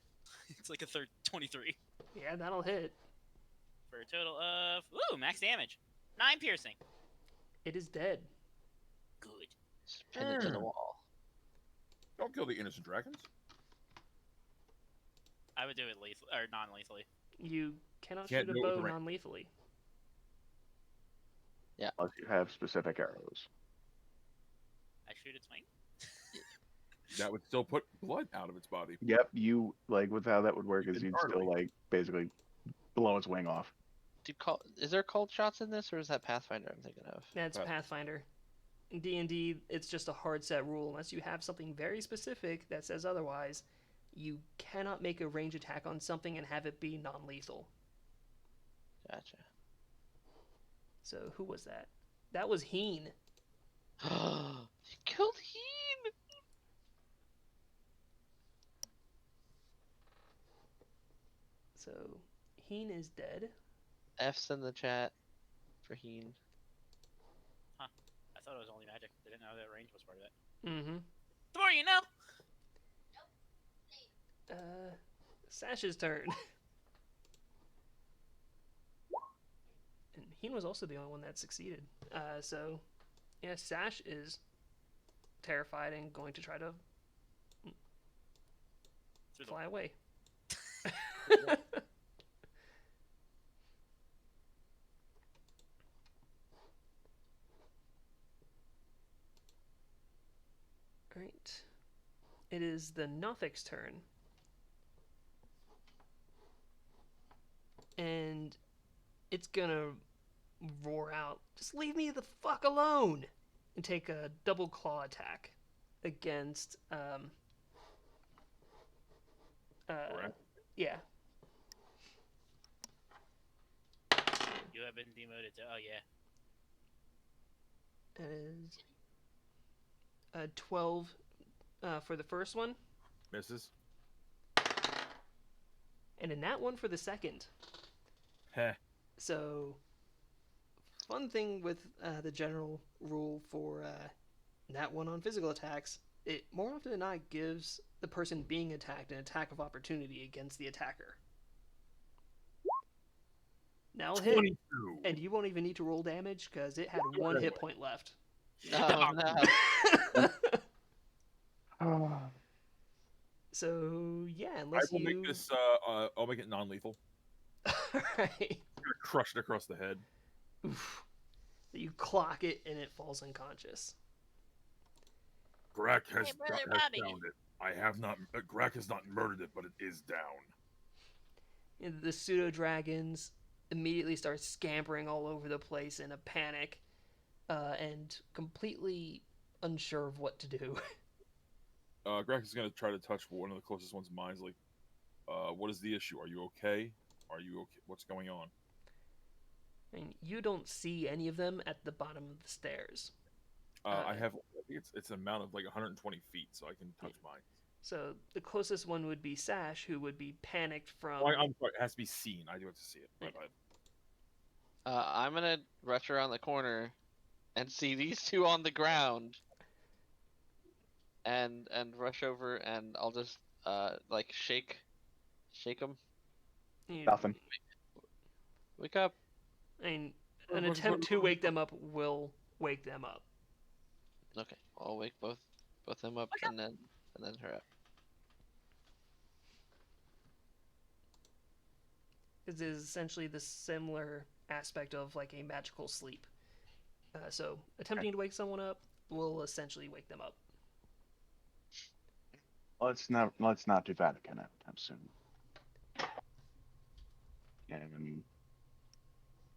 It's like a 23 Yeah, that'll hit. for a total of max damage, 9 piercing. It is dead. Good. Just pin it to the wall. Don't kill the innocent dragons. I would do it lethal or non-lethally. You cannot Can't shoot a do it with bow the range. non-lethally. Unless you have specific arrows. I shoot its wing. That would still put blood out of its body. Yep, you, like, with how that would work is you'd Internally. still, like, basically blow its wing off. Is there cold shots in this, or is that Pathfinder I'm thinking of? That's Pathfinder. In D&D, it's just a hard set rule. Unless you have something very specific that says otherwise, you cannot make a range attack on something and have it be non-lethal. Gotcha. So who was that? That was Heen. You killed him! So Heen is dead. F's in the chat for Heen. I thought it was only magic. I didn't know that range was part of it. Mm-hmm. The more you know. Sash's turn. And Heen was also the only one that succeeded. So, yeah, Sash is terrified and going to try to fly away. Alright. It is the Nothic's turn. And it's gonna roar out, "Just leave me the fuck alone!" And take a double claw attack against, yeah. You have been demoted to. Oh yeah. It is 12 for the first one, Misses. and in that one for the second. Heh. So, fun thing with the general rule for that one on physical attacks, it more often than not gives the person being attacked an attack of opportunity against the attacker. Now hit, 22. and you won't even need to roll damage because it had 1 hit point left. Oh no. So yeah, I unless will you make this. I'll make it non-lethal. Alright. I'm gonna crush it across the head. Oof. You clock it and it falls unconscious. Grack has, Hey, Brother has Bobby. downed it. I have not. Grack has not murdered it, but it is down. And the pseudo dragons immediately start scampering all over the place in a panic, and completely unsure of what to do. Grack is gonna try to touch one of the closest ones, Minsley. What is the issue? Are you okay? Are you okay? What's going on? I mean, you don't see any of them at the bottom of the stairs. I have. I think it's an amount of like 120 feet, so I can touch mine. So the closest one would be Sash, who would be panicked from. Oh, I'm sorry. It has to be seen. I do have to see it. My Yeah. bad. I'm gonna rush around the corner and see these two on the ground, and rush over, and I'll just like shake them. You, Nothing. Wake up! I mean, an attempt to wake them up will wake them up. Okay, I'll wake both them up, and then her up. It is essentially the similar aspect of like a magical sleep. So attempting to wake someone up will essentially wake them up. Let's not do that again anytime soon. And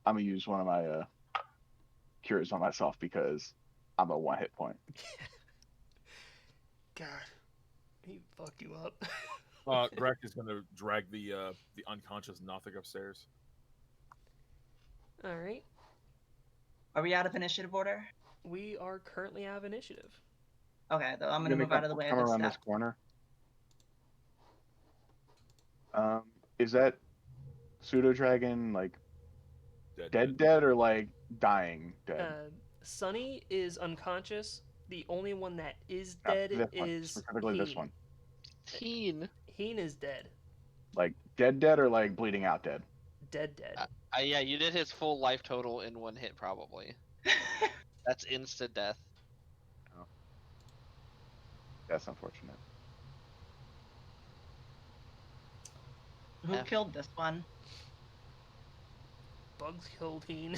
I'm gonna use one of my cures on myself because I'm a 1 hit point. God, he fucked you up. Greg is going to drag the unconscious Nothic upstairs. All right, Are we out of initiative order? we are currently out of initiative. Okay, though I'm gonna move out of the way Come of the around step. this corner. Is that pseudo dragon like dead or like dying dead? Sunny is unconscious. The only one that is Not dead this one, is specifically this one. Teen. Heen is dead. Like dead or like bleeding out dead? Dead. Yeah, you did his full life total in 1 hit, probably. That's instant death. Oh. That's unfortunate. Who F. killed this one? Bugs killed Heen.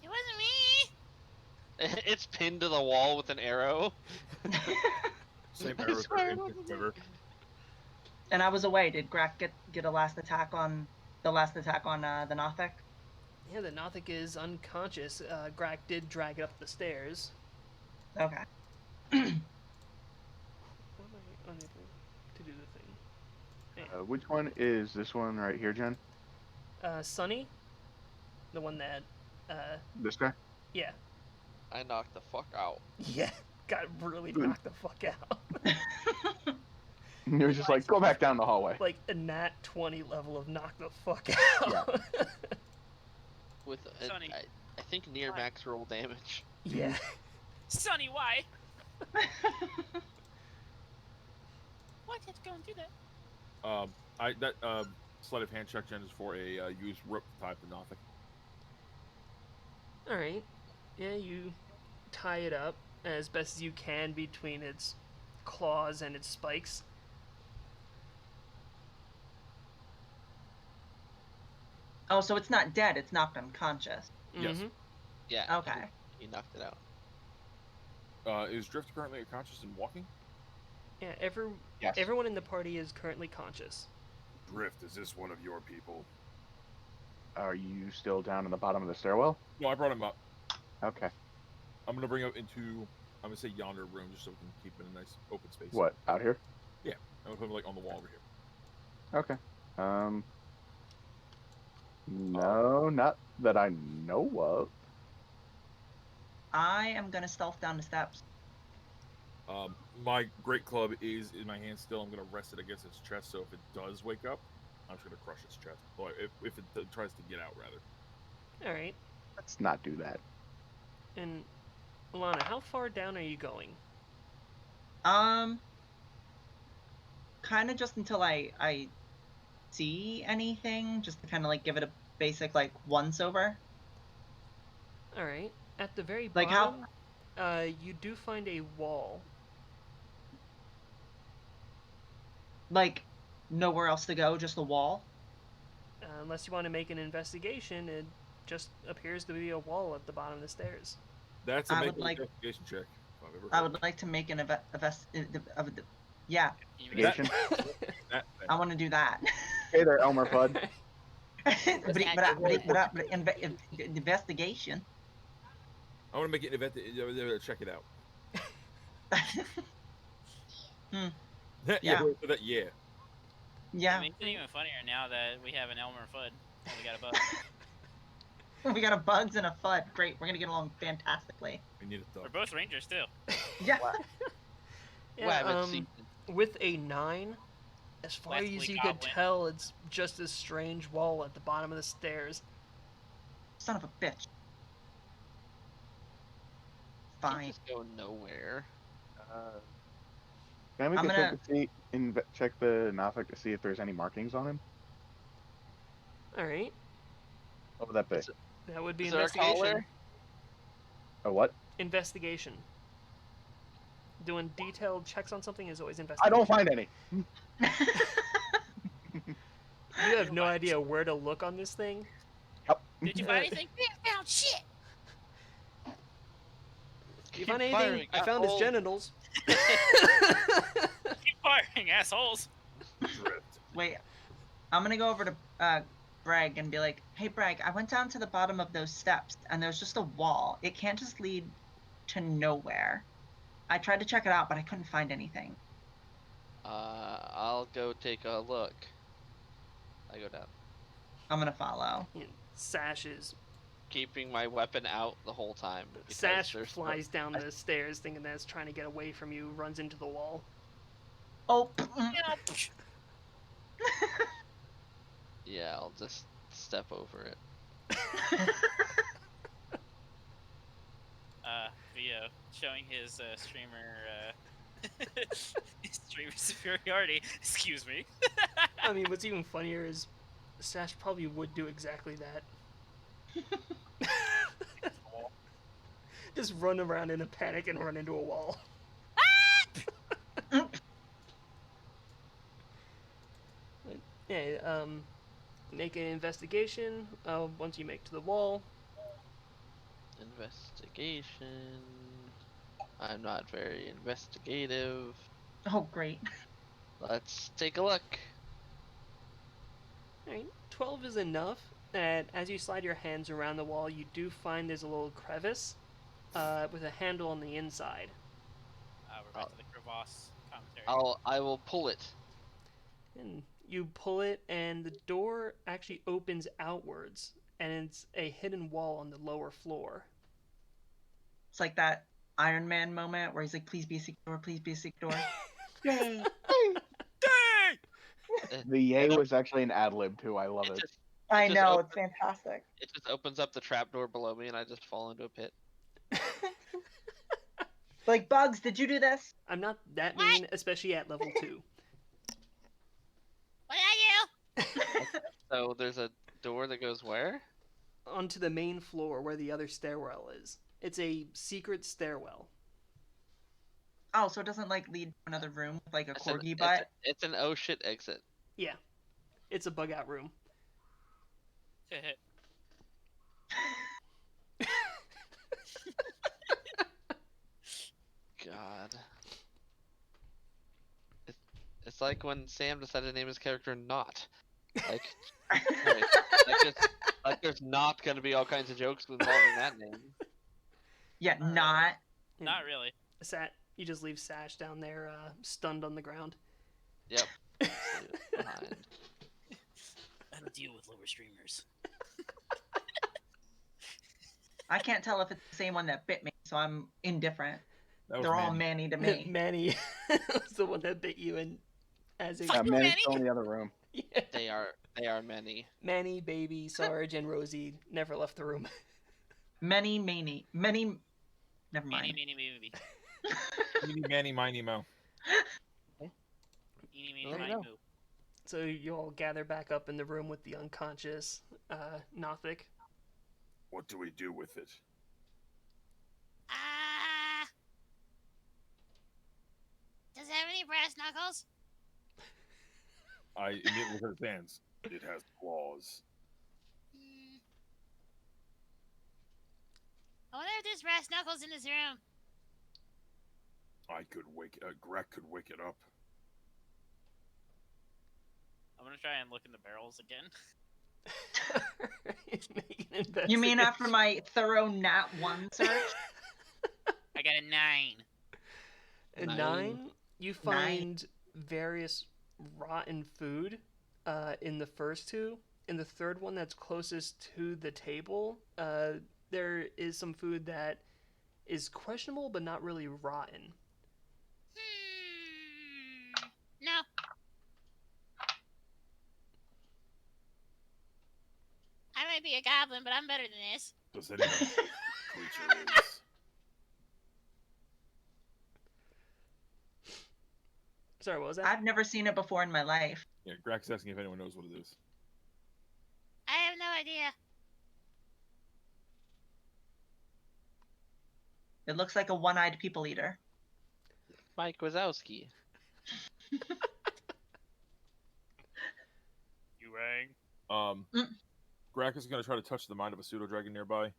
It wasn't me. It's pinned to the wall with an arrow. Same I arrow swear for it instant wasn't quiver. And I was away. Did Grak get a last attack on the Nothic? Yeah, the Nothic is unconscious. Grak did drag it up the stairs. Okay. Why am I unable to do the thing? Which one is this one right here, Jen? Sunny, the one that, This guy? yeah, I knocked the fuck out. got really knocked the fuck out. He was just like, go back down the hallway. Like a nat 20 level of knock the fuck Yeah. out. With Sonny. I think near Why? max roll damage. Yeah. Sonny, why? Why can't you go and do that? That sleight of hand check, Jen, is for a use rope type of Nothic. Alright. Yeah, you tie it up as best as you can between its claws and its spikes. Oh, so it's not dead. It's knocked unconscious. Yes. Mhm. Yeah. Okay. He knocked it out. Is Drift currently conscious and walking? Yeah, Yes. everyone in the party is currently conscious. Drift, is this one of your people? Are you still down in the bottom of the stairwell? No, I brought him up. Okay. I'm gonna bring him into, I'm gonna say yonder room, just so we can keep it in a nice open space. What, out here? I'm gonna put him like on the wall over here. Okay. No, not that I know of. I am gonna stealth down the steps. My great club is in my hand still. I'm gonna rest it against its chest, so if it does wake up, I'm just gonna crush its chest. Or if it tries to get out, rather. Alright. Let's not do that. And Alana, how far down are you going? Kind of just until I see anything, just to kind of like give it a basic like once over. Alright. At the very Like how- bottom, you do find a wall. Like nowhere else to go, just a wall. Unless you want to make an investigation, it just appears to be a wall at the bottom of the stairs. That's I a would make like- investigation check. If I've ever I heard would like to make an yeah. Investigation. that thing. I want to do that. Hey there, Elmer Fudd. but investigation. I want to make it an event. Check it out. Yeah. Yeah. Yeah. Yeah, It makes it even funnier now that we have an Elmer Fudd and we got a bug. we got a bugs and a FUD. Great, we're gonna get along fantastically. We need a We're dog. both rangers too. Yeah. Yeah, Rabbit season. With a 9, as far Leslie as you could Goblin. tell, it's just a strange wall at the bottom of the stairs. Son of a bitch. Can't Fine. just go nowhere. Can I make I'm a check gonna- to see check the Nothic to see if there's any markings on him? Alright, What would that be? Is it- that would be Is there a investigation. collar? A what? Investigation. Doing detailed checks on something is always I investigation. don't find any. You have no idea where to look on this thing. Yep. Did you find anything? We haven't found shit. You Keep find anything? firing, I found his asshole. genitals. Keep firing, assholes. Drift. Wait, I'm gonna go over to Bragg and be like, "Hey, Bragg, I went down to the bottom of those steps, and there's just a wall. It can't just lead to nowhere. I tried to check it out, but I couldn't find anything." I'll go take a look. I go down, I'm gonna follow. Sash is keeping my weapon out the whole time. because Sash there's no- flies down the stairs, thinking that it's trying to get away from you. Runs into the wall. Oh. Yeah, I'll just step over it. Vio showing his streamer his streamer superiority. Excuse me. I mean, what's even funnier is Sash probably would do exactly that. Just run around in a panic and run into a wall. Yeah, make an investigation once you make to the wall. Investigation. I'm not very investigative. Oh, great. Let's take a look. Alright, 12 is enough. And as you slide your hands around the wall, you do find there's a little crevice with a handle on the inside. We're back to the crevasse commentary. I will pull it. And you pull it, and the door actually opens outwards, and it's a hidden wall on the lower floor. It's like that Iron Man moment where he's like, "Please be a secret door, please be a secret door." Yay! The yay was actually an ad lib too. I love It it. just, I just know, open- it's fantastic. it just opens up the trapdoor below me, and I just fall into a pit. Like, Bugs, did you do this? I'm not that What? mean, especially at level 2. What did I do? So there's a door that goes where? Onto the main floor where the other stairwell is. It's a secret stairwell. Oh, so it doesn't like lead to another room with like a It's an- corgi it's butt? It's an oh shit exit. Yeah. It's a bug out room. God. It's like when Sam decided to name his character Not. Like, like there's not gonna be all kinds of jokes involving that name. Yeah, not. Not really. You just leave Sash down there, stunned on the ground. Yep. Just leave it behind. I don't deal with lower streamers. I can't tell if it's the same one that bit me, so I'm indifferent. That was They're all Manny. Manny to me. Manny was the one that bit you, and as a Yeah, you, Manny's Manny. still in the other room. yeah. They are many. Manny, Baby, Sarge, and Rosie never left the room. Many. Never mind. Meeny, meeny, Meeny, Manny, Miny, Mo. meeny, There you miny, go. moo. So you all gather back up in the room with the unconscious Nothic. What do we do with it? Does it have any brass knuckles? I immediately look at his hands. It has claws. Hmm. I wonder if there's brass knuckles in this room. I could Greg could wake it up. I'm gonna try and look in the barrels again. Make an You mean after investigation. my thorough Nat 1 search? I got a 9. A Nine. 9, you find various rotten food in the first two. In the third one that's closest to the table, there is some food that is questionable but not really rotten. Hmm. might be a goblin, but I'm better than this. Does anyone know what the creature is? Sorry, what was that? I've never seen it before in my life. Yeah, Grax is asking if anyone knows what it is. I have no idea. It looks like a one-eyed people eater. Mike Wazowski. You rang. Mm. Grax is going to try to touch the mind of a pseudo dragon nearby.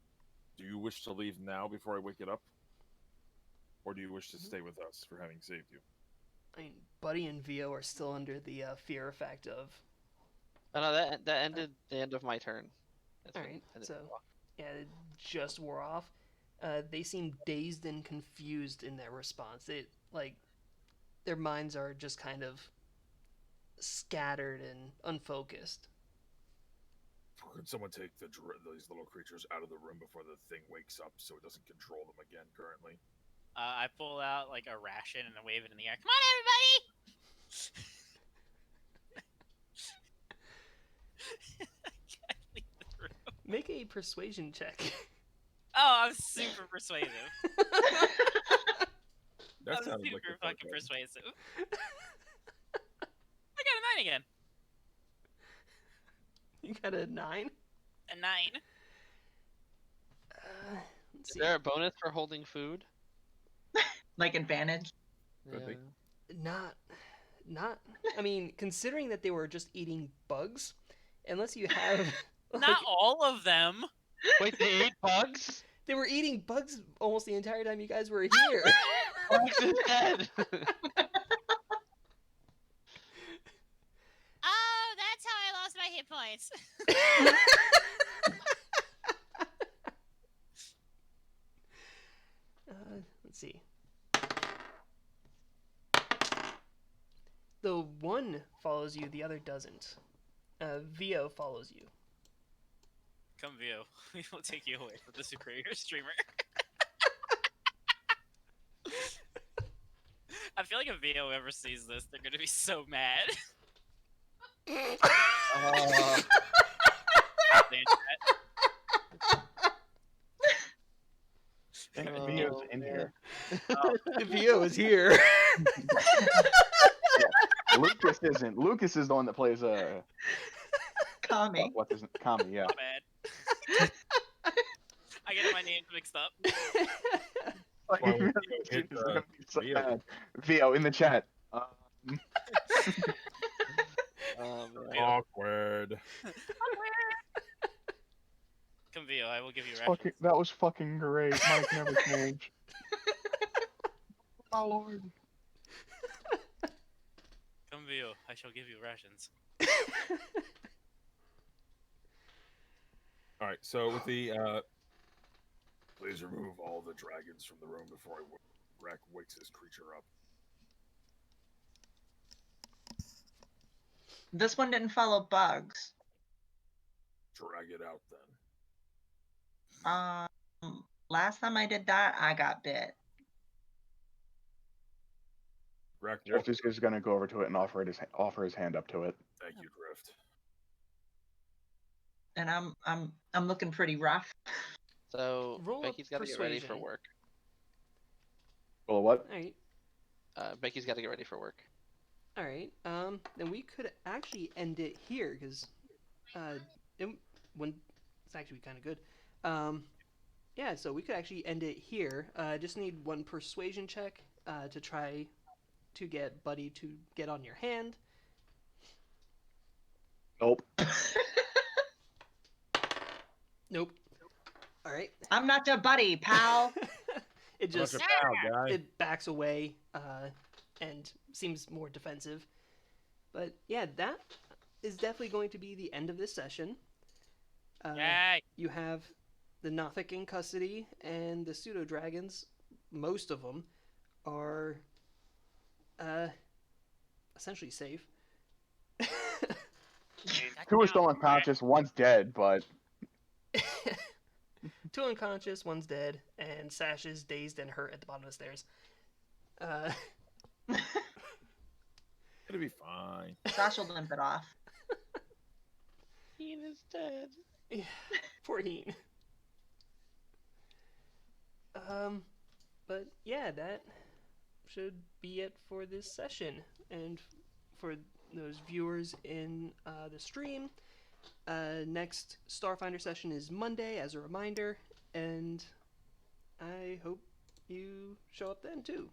Do you wish to leave now before I wake it up? Or do you wish to stay with us for having saved you? I mean, Buddy and Vio are still under the fear effect of. Oh no, that ended the end of my turn. That's when Alright, I didn't so walk. yeah, it just wore off. They seem dazed and confused in their response. Their minds are just kind of scattered and unfocused. Could someone take these little creatures out of the room before the thing wakes up so it doesn't control them again currently? I pull out like a ration and I wave it in the air. Come on, everybody! I can't leave the room. Make a persuasion check. Oh, I'm super persuasive. That I'm sounded like super a fucking persuasive. I got a 9 again. You got a 9? A 9. Let's Is see. there a bonus for holding food? Like advantage. Could be. Not. I mean, considering that they were just eating bugs, unless you have. Not all of them. Wait, they ate bugs? They were eating bugs almost the entire time you guys were here. Bugs is dead! Oh, that's how I lost my hit points. Let's see. The one follows you, the other doesn't. Vio follows you. Come view. We will take you away from the superior streamer. I feel like if Vio ever sees this, they're gonna be so mad. Vio's in here. Vio is here. Yeah. Lucas isn't. Lucas is the one that plays Kami. what's his Kami? Yeah. My bad. I get my names mixed up. Like, Well, it's it, gonna be so Vio. bad. Vio in the chat. Man. Awkward. Come Vio, I will give you Fucking, reference. that was fucking great. Mike never changed. My lord. Come Vio, I shall give you rations. All right, so with the please remove all the dragons from the room before Greg wakes his creature up. This one didn't follow bugs. Drag it out then. Last time I did that, I got bit. Greg, Drift is just gonna go over to it and offer his hand up to it. thank you, Drift. And I'm looking pretty rough. So Roll a Becky's got to get ready for persuasion. work. Well, what? Alright. Becky's got to get ready for work. Alright. Then we could actually end it here, because it's actually kind of good. Yeah, so we could actually end it here. Just need one persuasion check to try to get Buddy to get on your hand. Nope. Nope. Alright. I'm not your buddy, pal. It just Bunch of pal, guy. it backs away and seems more defensive. But yeah, that is definitely going to be the end of this session. Yay! You have the Nothic in custody, and the pseudo dragons, most of them, are essentially safe. Two are still unconscious. One's dead, but Two unconscious, one's dead, and Sash is dazed and hurt at the bottom of the stairs. It'll be fine. Josh will limp it off. Ian is dead. 14. But yeah, that should be it for this session. And for those viewers in the stream, next Starfinder session is Monday, as a reminder, and I hope you show up then too.